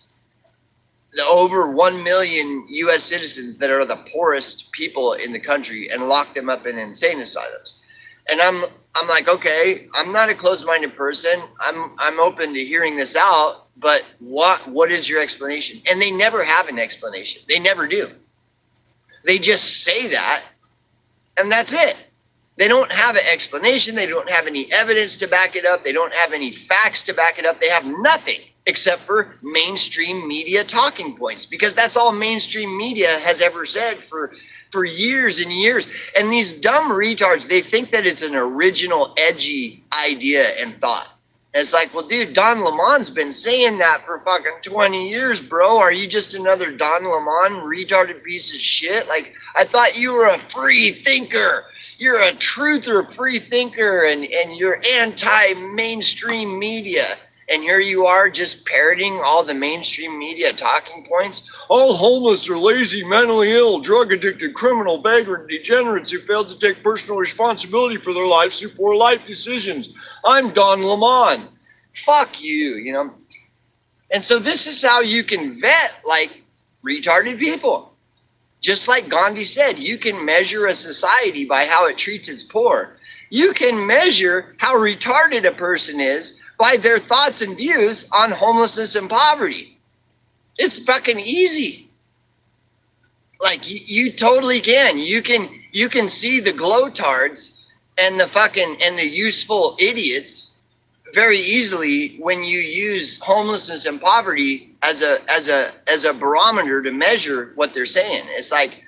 the over 1 million U.S. citizens that are the poorest people in the country, and lock them up in insane asylums. And I'm like, okay, I'm not a closed-minded person. I'm open to hearing this out, but what is your explanation? And they never have an explanation. They never do. They just say that, and that's it. They don't have an explanation. They don't have any evidence to back it up. They don't have any facts to back it up. They have nothing except for mainstream media talking points, because that's all mainstream media has ever said for years and years. And these dumb retards, they think that it's an original, edgy idea and thought. And it's like, well, dude, Don Lemon's been saying that for fucking 20 years, bro. Are you just another Don Lemon retarded piece of shit? Like, I thought you were a free thinker. You're a truther, free thinker, and you're anti-mainstream media. And here you are just parroting all the mainstream media talking points. All homeless are lazy, mentally ill, drug-addicted, criminal, vagrant, degenerates who failed to take personal responsibility for their lives through poor life decisions. I'm Don Lemon. Fuck you, you know. And so this is how you can vet, like, retarded people. Just like Gandhi said, you can measure a society by how it treats its poor. You can measure how retarded a person is by their thoughts and views on homelessness and poverty. It's fucking easy. Like, you totally can. You can see the glowtards and the useful idiots very easily when you use homelessness and poverty as a barometer to measure what they're saying. It's like,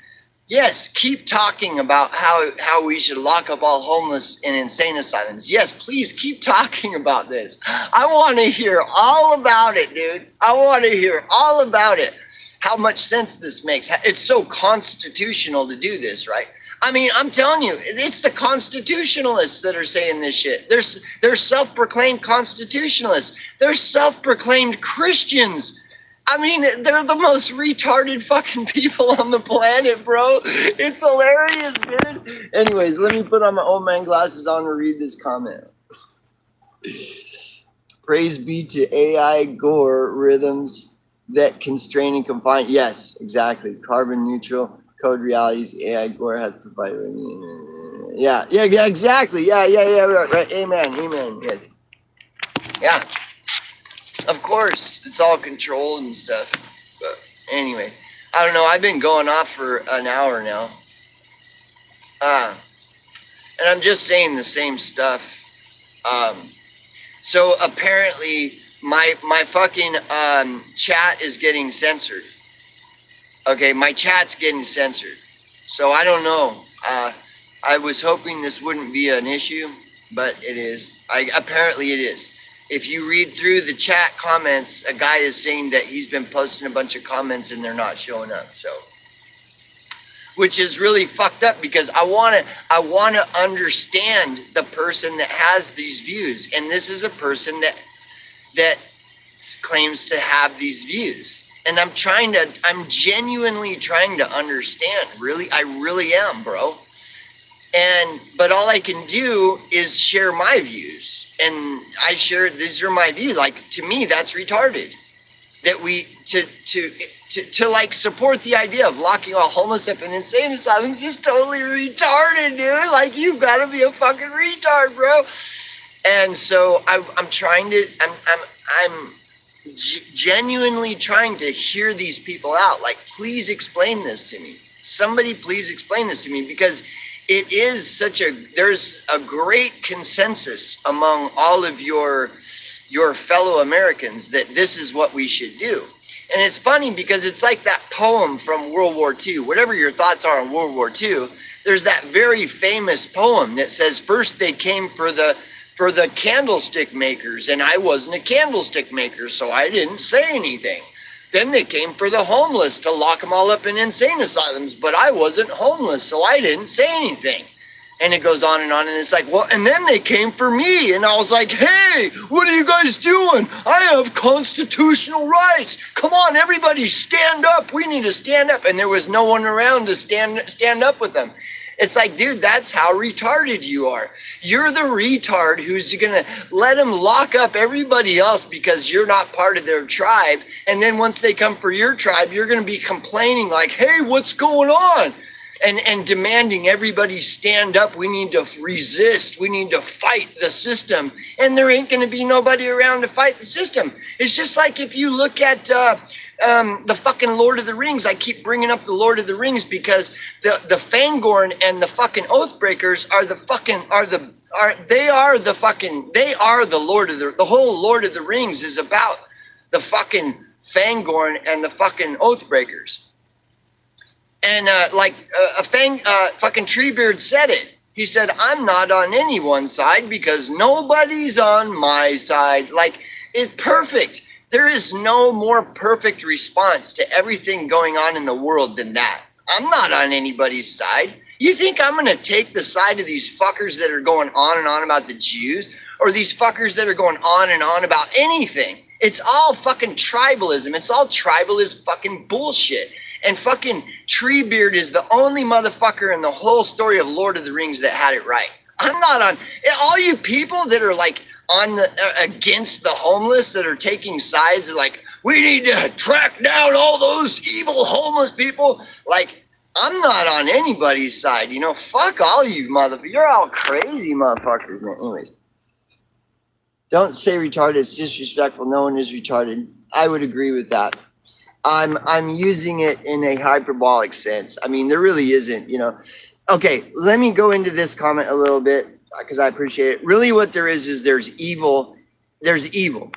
Yes, keep talking about how we should lock up all homeless in insane asylums. Yes, please keep talking about this. I want to hear all about it, dude. I want to hear all about it. How much sense this makes. It's so constitutional to do this, right? I mean, I'm telling you, it's the constitutionalists that are saying this shit. They're self-proclaimed constitutionalists. They're self-proclaimed Christians. I mean, they're the most retarded fucking people on the planet, bro. It's hilarious, dude. Anyways, let me put on my old man glasses on and read this comment. Praise be to AI Gore rhythms that constrain and confine. Yes, exactly. Carbon neutral code realities AI Gore has provided. Yeah, exactly. Yeah, right. Amen. Yes. Yeah. Of course, it's all controlled and stuff. But anyway, I don't know. I've been going off for an hour now. And I'm just saying the same stuff. So apparently my fucking chat is getting censored. Okay, my chat's getting censored. So I don't know. I was hoping this wouldn't be an issue, but it is. Apparently it is. If you read through the chat comments, a guy is saying that he's been posting a bunch of comments and they're not showing up. So, which is really fucked up because I want to understand the person that has these views, and this is a person that claims to have these views, and I'm genuinely trying to understand. Really, I really am, bro. But all I can do is share my views, and I share, these are my views. Like, to me, that's retarded. That we, to like support the idea of locking all homeless up in insane asylums is totally retarded, dude. Like, you've got to be a fucking retard, bro. And so I'm genuinely trying to hear these people out. Like, please explain this to me. Somebody please explain this to me, because it is there's a great consensus among all of your fellow Americans that this is what we should do. And it's funny because it's like that poem from World War II. Whatever your thoughts are on World War II, there's that very famous poem that says, first they came for the candlestick makers, and I wasn't a candlestick maker, so I didn't say anything. Then they came for the homeless to lock them all up in insane asylums, but I wasn't homeless, so I didn't say anything. And it goes on, and it's like, well, and then they came for me, and I was like, hey, what are you guys doing? I have constitutional rights. Come on, everybody, stand up. We need to stand up. And there was no one around to stand up with them. It's like, dude, that's how retarded you are. You're the retard who's going to let them lock up everybody else because you're not part of their tribe. And then once they come for your tribe, you're going to be complaining like, hey, what's going on? And demanding everybody stand up. We need to resist. We need to fight the system. And there ain't going to be nobody around to fight the system. It's just like if you look at the fucking Lord of the Rings. I keep bringing up the Lord of the Rings because the Fangorn and the fucking Oathbreakers are the Lord of the whole Lord of the Rings is about the fucking Fangorn and the fucking Oathbreakers. And fucking Treebeard said it. He said, I'm not on anyone's side because nobody's on my side. Like, it's perfect. There is no more perfect response to everything going on in the world than that. I'm not on anybody's side. You think I'm going to take the side of these fuckers that are going on and on about the Jews, or these fuckers that are going on and on about anything? It's all fucking tribalism. It's all tribalist fucking bullshit. And fucking Treebeard is the only motherfucker in the whole story of Lord of the Rings that had it right. I'm not on... All you people that are like on the against the homeless, that are taking sides, like, we need to track down all those evil homeless people. Like, I'm not on anybody's side. You know, fuck all you motherfuckers. You're all crazy motherfuckers, man. Anyways. Don't say retarded. It's disrespectful. No one is retarded. I would agree with that. I'm using it in a hyperbolic sense. I mean, there really isn't, you know. Okay, let me go into this comment a little bit because I appreciate it. Really what there is there's evil. There's evil.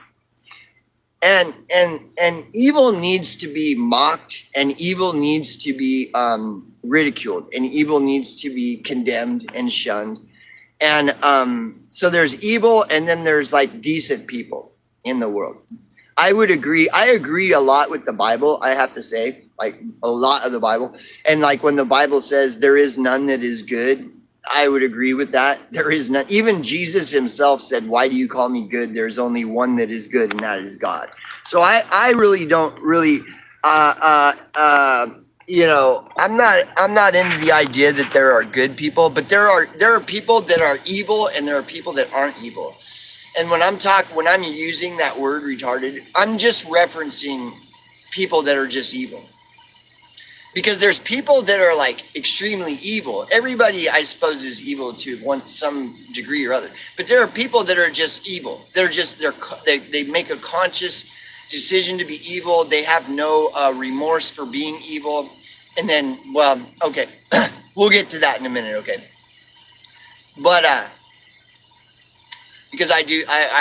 And evil needs to be mocked, and evil needs to be ridiculed, and evil needs to be condemned and shunned. And so there's evil, and then there's like decent people in the world. I would agree. I agree a lot with the Bible, I have to say, like a lot of the Bible. And like when the Bible says there is none that is good, I would agree with that. There is none. Even Jesus himself said, "Why do you call me good? There's only one that is good, and that is God." So I really don't really, I'm not into the idea that there are good people, but there are people that are evil, and there are people that aren't evil. And when I'm using that word retarded, I'm just referencing people that are just evil. Because there's people that are like extremely evil. Everybody, I suppose, is evil to some degree or other. But there are people that are just evil. They make a conscious decision to be evil. They have no remorse for being evil. And then, well, okay, we'll get to that in a minute, okay? But because I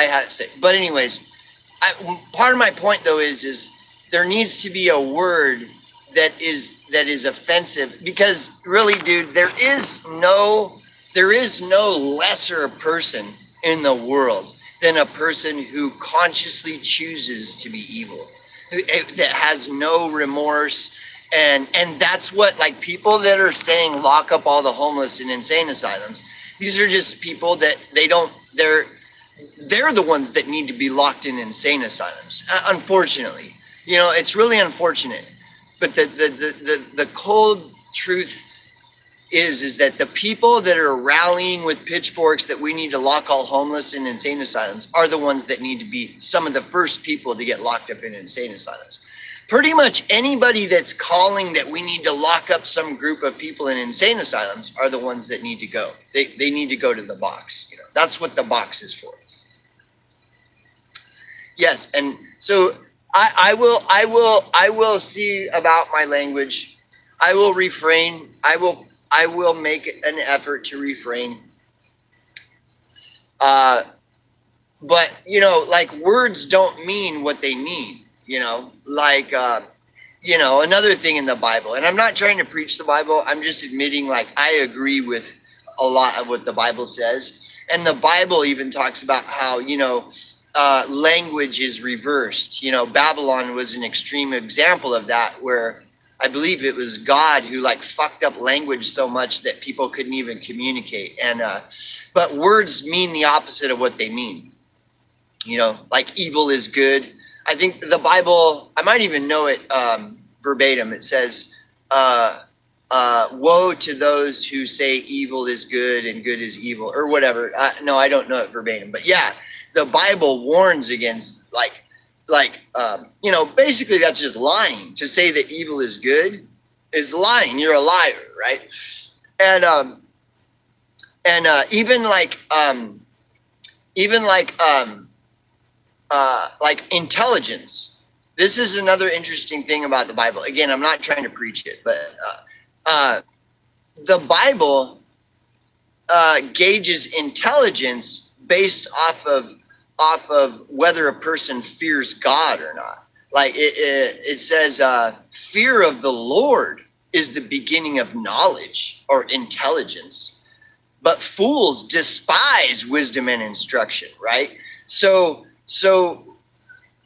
have to say. But anyways, part of my point though is there needs to be a word that is offensive, because really, dude, there is no lesser person in the world than a person who consciously chooses to be evil, that has no remorse. And that's what, like, people that are saying lock up all the homeless in insane asylums, these are just people that they're the ones that need to be locked in insane asylums, unfortunately. It's really unfortunate. But the cold truth is that the people that are rallying with pitchforks that we need to lock all homeless in insane asylums are the ones that need to be some of the first people to get locked up in insane asylums. Pretty much anybody that's calling that we need to lock up some group of people in insane asylums are the ones that need to go. They need to go to the box. That's what the box is for. Yes, and so I will see about my language. I will refrain. I will make an effort to refrain. But like, words don't mean what they mean. Like another thing in the Bible. And I'm not trying to preach the Bible. I'm just admitting, like, I agree with a lot of what the Bible says. And the Bible even talks about how language is reversed. Babylon was an extreme example of that, where I believe it was God who like fucked up language so much that people couldn't even communicate. And but words mean the opposite of what they mean. Like evil is good. I think the Bible, I might even know it verbatim. It says, woe to those who say evil is good and good is evil, or whatever. No, I don't know it verbatim, but yeah. The Bible warns against basically that's just lying. To say that evil is good is lying. You're a liar, right? And like intelligence. This is another interesting thing about the Bible. Again, I'm not trying to preach it, but the Bible gauges intelligence based off of whether a person fears God or not. Like it says, fear of the Lord is the beginning of knowledge or intelligence, but fools despise wisdom and instruction, right? So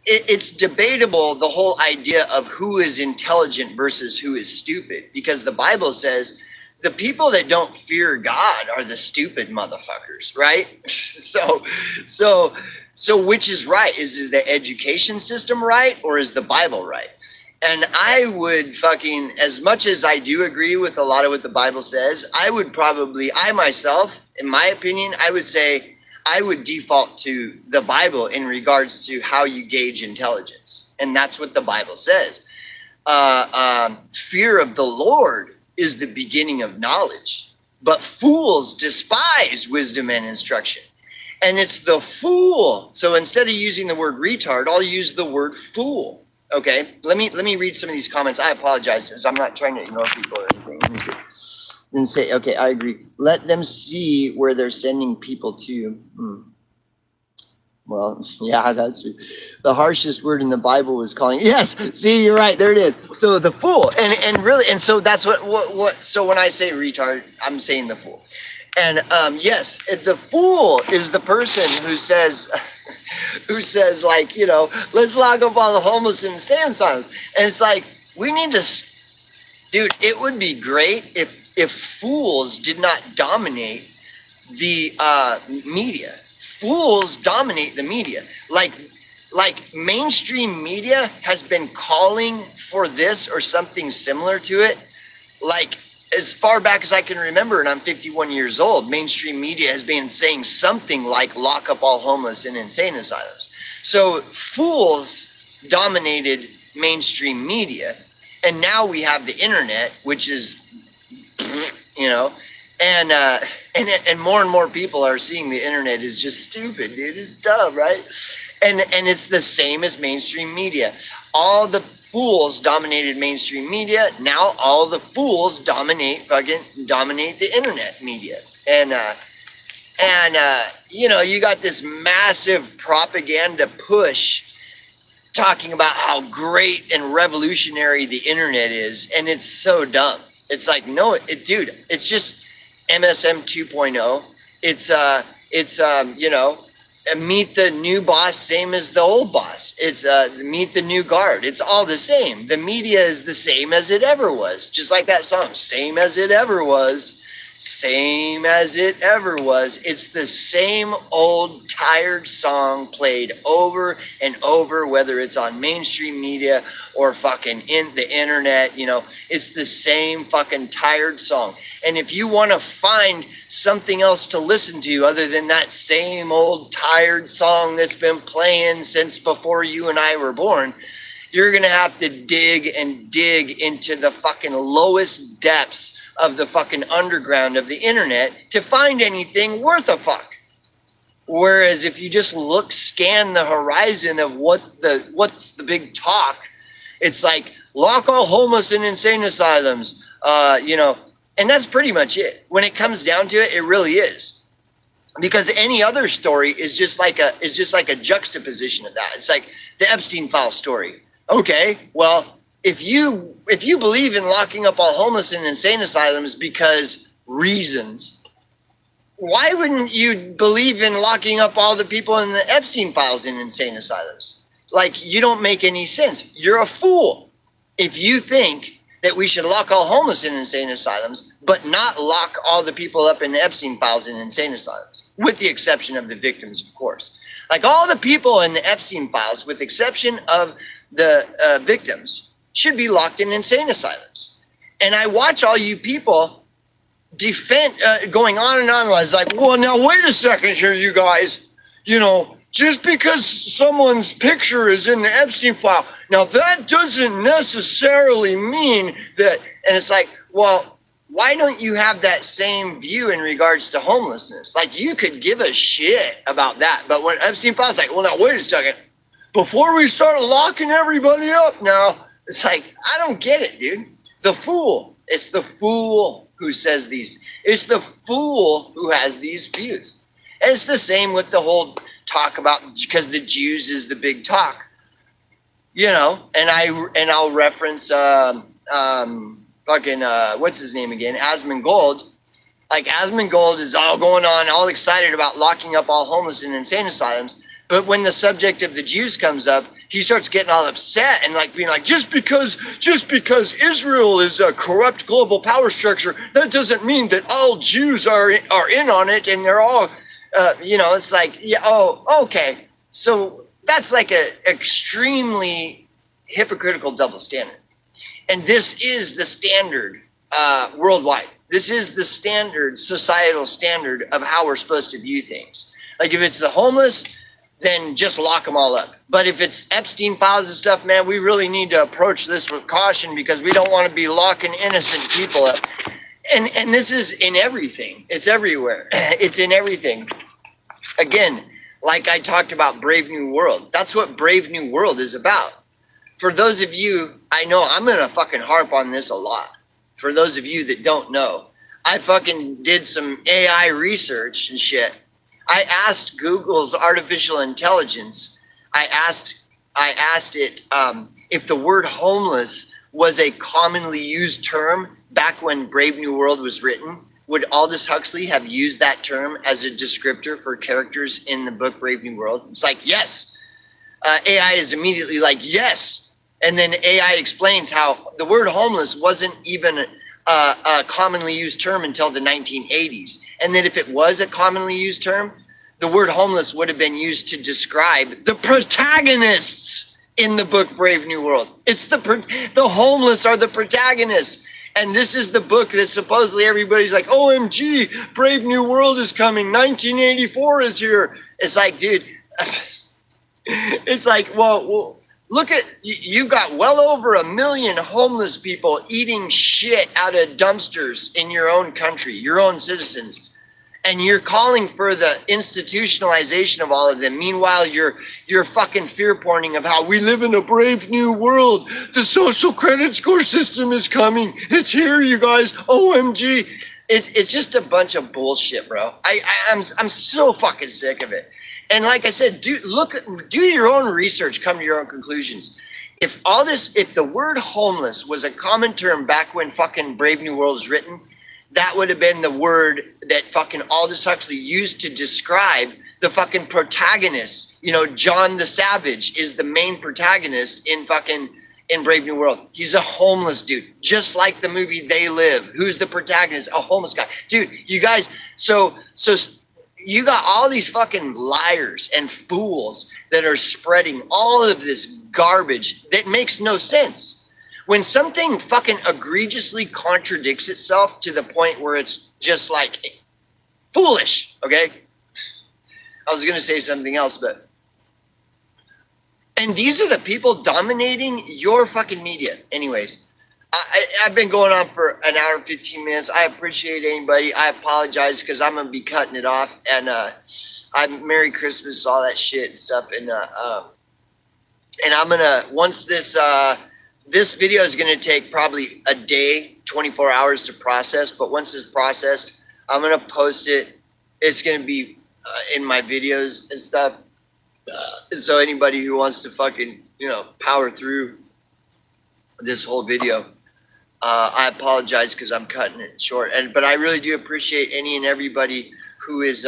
it's debatable, the whole idea of who is intelligent versus who is stupid, because the Bible says the people that don't fear God are the stupid motherfuckers, right? So which is right? Is the education system right, or is the Bible right? And I would as much as I do agree with a lot of what the Bible says, I myself, in my opinion, I would say I would default to the Bible in regards to how you gauge intelligence. And that's what the Bible says. Fear of the Lord is the beginning of knowledge, but fools despise wisdom and instruction. And it's the fool. So instead of using the word retard, I'll use the word fool. Okay, let me read some of these comments. I apologize, because I'm not trying to ignore people or anything. Let me see. Then say, okay, I agree. Let them see where they're sending people to. Well, yeah, that's the harshest word in the Bible was calling. Yes, see, you're right. There it is. So the fool, and really, and so that's what. So when I say retard, I'm saying the fool. And yes, the fool is the person who says, like, you know, let's lock up all the homeless in insane asylums. And it's like, we need to, dude. It would be great if fools did not dominate the media. Fools dominate the media. Like mainstream media has been calling for this or something similar to it. Like as far back as I can remember, and I'm 51 years old, mainstream media has been saying something like lock up all homeless in insane asylums. So fools dominated mainstream media. And now we have the internet, which is, you know, and more people are seeing the internet is just stupid, dude. It's dumb, right? And it's the same as mainstream media. All the fools dominated mainstream media. Now all the fools dominate the internet media. And you know, you got this massive propaganda push talking about how great and revolutionary the internet is, and it's so dumb. It's like, no, dude, it's just MSM 2.0. It's you know, meet the new boss, same as the old boss. It's meet the new guard. It's all the same. The media is the same as it ever was. Just like that song, same as it ever was. Same as it ever was. It's the same old tired song played over and over, whether it's on mainstream media or fucking in the internet. You know, it's the same fucking tired song. And if you want to find something else to listen to other than that same old tired song that's been playing since before you and I were born, you're going to have to dig into the fucking lowest depths of the fucking underground of the internet to find anything worth a fuck. Whereas if you just scan the horizon of what's the big talk, it's like lock all homeless in insane asylums, you know, and that's pretty much it. When it comes down to it, it really is. Because any other story is just like a juxtaposition of that. It's like the Epstein file story. Okay, well, if you believe in locking up all homeless in insane asylums because reasons, why wouldn't you believe in locking up all the people in the Epstein files in insane asylums? Like, you don't make any sense. You're a fool if you think that we should lock all homeless in insane asylums, but not lock all the people up in the Epstein files in insane asylums, with the exception of the victims, of course. Like, all the people in the Epstein files, with the exception of the victims, should be locked in insane asylums. And I watch all you people defend, going on and on. I was like, well, now wait a second here, you guys. You know, just because someone's picture is in the Epstein file, now that doesn't necessarily mean that. And it's like, well, why don't you have that same view in regards to homelessness? Like, you could give a shit about that. But when Epstein file's like, well, now wait a second. Before we start locking everybody up now, it's like, I don't get it, dude. The fool. It's the fool who says these. It's the fool who has these views. And it's the same with the whole talk about, because the Jews is the big talk. You know, and I'll reference what's his name again? Asmongold. Like, Asmongold is all going on, all excited about locking up all homeless in insane asylums. But when the subject of the Jews comes up, he starts getting all upset and like being like, just because Israel is a corrupt global power structure, that doesn't mean that all Jews are in on it and they're all, you know, it's like, yeah, oh, okay. So that's like a extremely hypocritical double standard. And this is the standard worldwide. This is the standard, societal standard of how we're supposed to view things. Like, if it's the homeless, then just lock them all up. But if it's Epstein files and stuff, man, we really need to approach this with caution because we don't want to be locking innocent people up. And this is in everything. It's everywhere. It's in everything. Again, like I talked about Brave New World. That's what Brave New World is about. For those of you, I know I'm going to fucking harp on this a lot. For those of you that don't know, I fucking did some AI research and shit. I asked Google's artificial intelligence, I asked it if the word homeless was a commonly used term back when Brave New World was written. Would Aldous Huxley have used that term as a descriptor for characters in the book Brave New World? It's like, yes. AI is immediately like, yes. And then AI explains how the word homeless wasn't even a commonly used term until the 1980s. And then if it was a commonly used term, the word homeless would have been used to describe the protagonists in the book Brave New World. It's the homeless are the protagonists. And this is the book that supposedly everybody's like, OMG, Brave New World is coming. 1984 is here. It's like, dude, it's like, well, look at, you got well over 1 million homeless people eating shit out of dumpsters in your own country, your own citizens. And you're calling for the institutionalization of all of them. Meanwhile, you're fucking fear-porning of how we live in a brave new world. The social credit score system is coming. It's here, you guys. OMG. It's just a bunch of bullshit, bro. I'm so fucking sick of it. And like I said, do your own research, come to your own conclusions. If the word homeless was a common term back when fucking Brave New World was written, that would have been the word that fucking Aldous Huxley used to describe the fucking protagonist. You know, John the Savage is the main protagonist in Brave New World. He's a homeless dude, just like the movie They Live. Who's the protagonist? A homeless guy. Dude, you guys, so you got all these fucking liars and fools that are spreading all of this garbage that makes no sense. When something fucking egregiously contradicts itself to the point where it's just like foolish, okay? I was going to say something else, but... And these are the people dominating your fucking media. Anyways, I've been going on for an hour and 15 minutes. I appreciate anybody. I apologize because I'm going to be cutting it off. And I'm Merry Christmas, all that shit and stuff. And I'm going to, once this video is going to take probably a day, 24 hours to process, but once it's processed, I'm going to post it. It's going to be in my videos and stuff. So anybody who wants to fucking, power through this whole video, I apologize because I'm cutting it short. But I really do appreciate any and everybody who is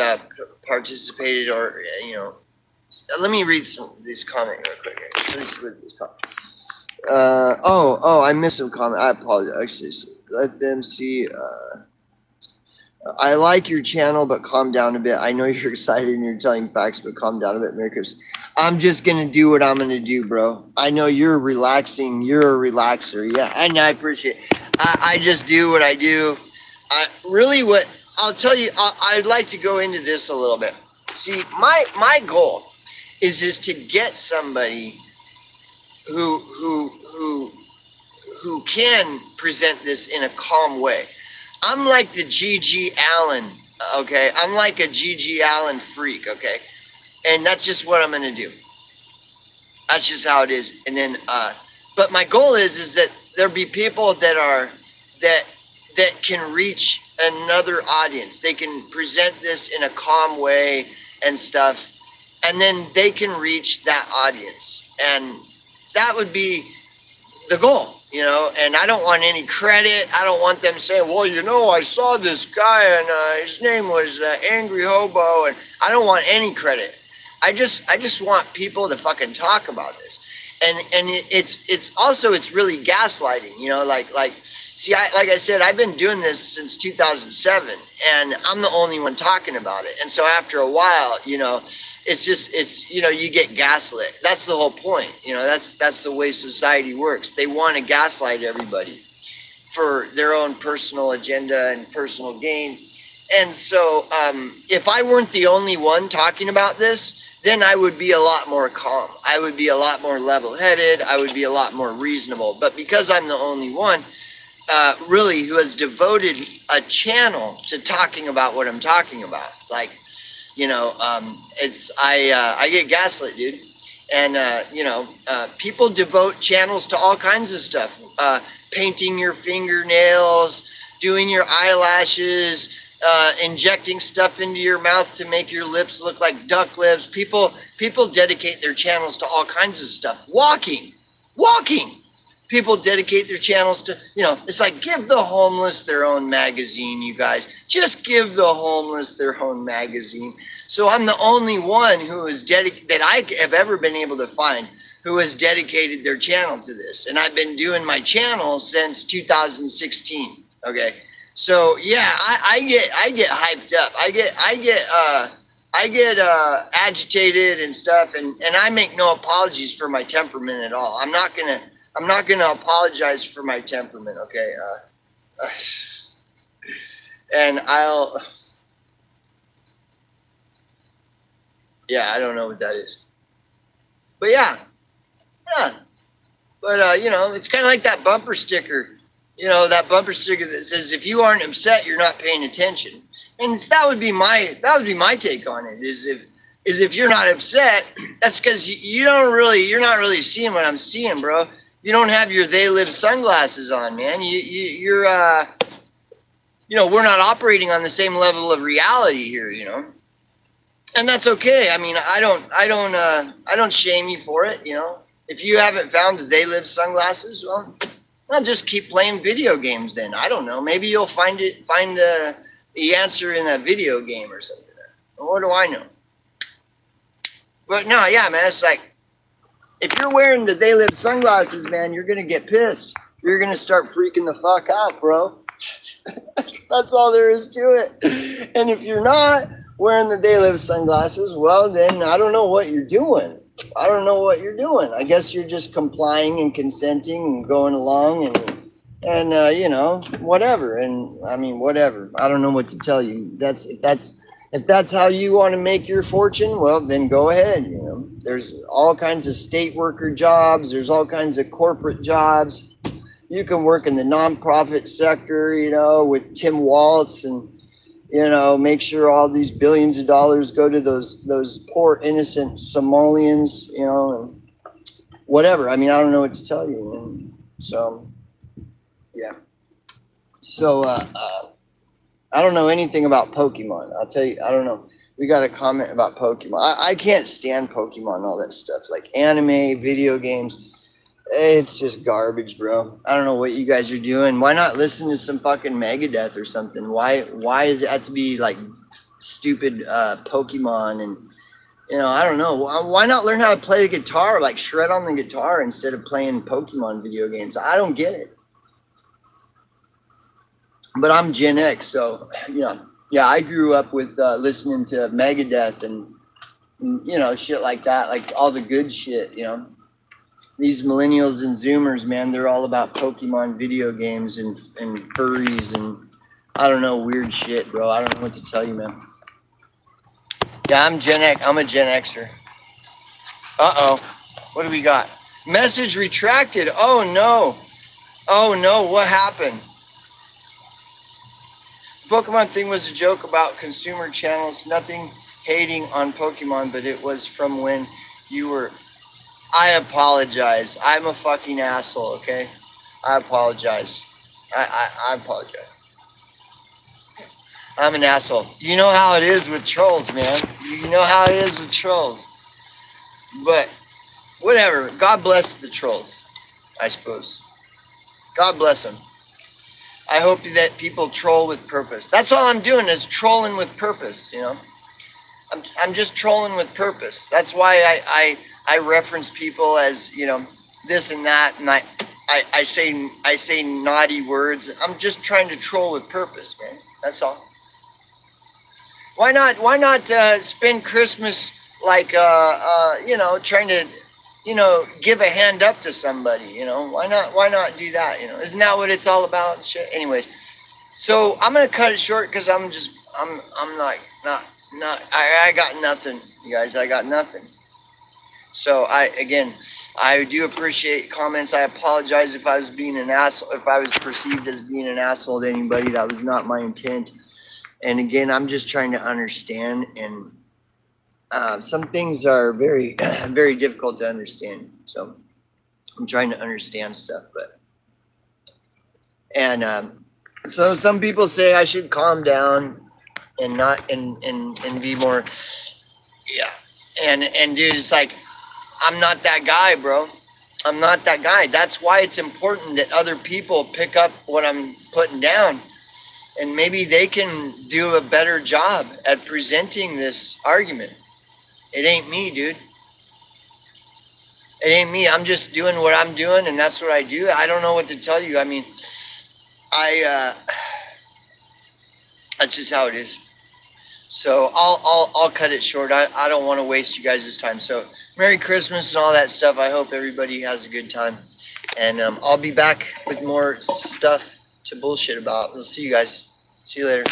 participated or, let me read some of these comments real quick. Let me see what these comments. I missed some comment. I apologize. Actually, so let them see. I like your channel, but calm down a bit. I know you're excited and you're telling facts, but calm down a bit, Merry Christmas. I'm just gonna do what I'm gonna do, bro. I know you're relaxing. You're a relaxer. Yeah, and I appreciate it. I just do what I do. I'll tell you, I'd like to go into this a little bit. See, my goal is to get somebody who can present this in a calm way. I'm like the G.G. Allen, okay? I'm like a G.G. Allen freak, okay? And that's just what I'm going to do. That's just how it is. And then, but my goal is that there be people that can reach another audience. They can present this in a calm way and stuff, and then they can reach that audience. And that would be the goal, and I don't want any credit. I don't want them saying, well, I saw this guy and his name was Angry Hobo, and I don't want any credit. I just want people to fucking talk about this. And it's really gaslighting, see, like I said, I've been doing this since 2007, and I'm the only one talking about it. And so after a while, it's you get gaslit. That's the whole point. That's the way society works. They want to gaslight everybody for their own personal agenda and personal gain. And so if I weren't the only one talking about this, then I would be a lot more calm. I would be a lot more level-headed. I would be a lot more reasonable. But because I'm the only one, really, who has devoted a channel to talking about what I'm talking about, I get gaslit, dude. And, people devote channels to all kinds of stuff. Painting your fingernails, doing your eyelashes, injecting stuff into your mouth to make your lips look like duck lips. People dedicate their channels to all kinds of stuff. Walking. People dedicate their channels to, it's like, give the homeless their own magazine, you guys. Just give the homeless their own magazine. So I'm the only one who is that I have ever been able to find who has dedicated their channel to this. And I've been doing my channel since 2016. Okay. So yeah, I get hyped up. I get agitated and stuff, and I make no apologies for my temperament at all. I'm not gonna apologize for my temperament, okay? And I don't know what that is, but yeah. But it's kind of like that bumper sticker. That bumper sticker that says, if you aren't upset, you're not paying attention. And that would be my take on it, is if you're not upset, that's because you're not really seeing what I'm seeing, bro. You don't have your They Live sunglasses on, man. You're we're not operating on the same level of reality here, And that's okay. I mean, I don't shame you for it, If you haven't found the They Live sunglasses, well, I'll just keep playing video games then. I don't know. Maybe you'll find the answer in a video game or something. What do I know? But no, yeah, man, it's like, if you're wearing the They Live sunglasses, man, you're going to get pissed. You're going to start freaking the fuck out, bro. That's all there is to it. And if you're not wearing the They Live sunglasses, well, then I don't know what you're doing. I guess you're just complying and consenting and going along and whatever. And I mean, whatever. I don't know what to tell you. If that's how you want to make your fortune, well, then go ahead. There's all kinds of state worker jobs. There's all kinds of corporate jobs. You can work in the nonprofit sector, with Tim Waltz and, make sure all these billions of dollars go to those poor innocent Somalians, and whatever. I mean, I don't know what to tell you. And so, yeah. So, I don't know anything about Pokemon. I'll tell you, I don't know. We got a comment about Pokemon. I can't stand Pokemon, all that stuff. Like anime, video games. It's just garbage, bro. I don't know what you guys are doing. Why not listen to some fucking Megadeth or something? Why does it have to be like stupid Pokemon and, I don't know. Why not learn how to play the guitar, like shred on the guitar instead of playing Pokemon video games? I don't get it. But I'm Gen X, so, yeah, I grew up with listening to Megadeth and, shit like that, like all the good shit, These millennials and Zoomers, man, they're all about Pokemon video games and furries and, I don't know, weird shit, bro. I don't know what to tell you, man. Yeah, I'm a Gen Xer. Uh-oh. What do we got? Message retracted. Oh, no. What happened? Pokemon thing was a joke about consumer channels. Nothing hating on Pokemon, but it was from when you were... I apologize. I'm a fucking asshole, okay? I apologize. I apologize. I'm an asshole. You know how it is with trolls, man. You know how it is with trolls. But, whatever. God bless the trolls, I suppose. God bless them. I hope that people troll with purpose. That's all I'm doing is trolling with purpose, I'm just trolling with purpose. That's why I reference people as, this and that, and I say naughty words. I'm just trying to troll with purpose, man. That's all. Why not spend Christmas like trying to give a hand up to somebody, why not do that, isn't that what it's all about and shit? Anyways, so I'm going to cut it short because I got nothing, you guys, I got nothing. So I do appreciate comments. I apologize if I was being an asshole, if I was perceived as being an asshole to anybody. That was not my intent. And again, I'm just trying to understand, and some things are very, very difficult to understand. So I'm trying to understand stuff, so some people say I should calm down. and not and be more. Yeah. And dude, it's like, I'm not that guy, bro. I'm not that guy. That's why it's important that other people pick up what I'm putting down, and maybe they can do a better job at presenting this argument. It ain't me, dude. It ain't me. I'm just doing what I'm doing, and that's what I do. I don't know what to tell you. I mean, that's just how it is. So I'll cut it short. I don't want to waste you guys' time. So Merry Christmas and all that stuff. I hope everybody has a good time. And I'll be back with more stuff to bullshit about. We'll see you guys. See you later.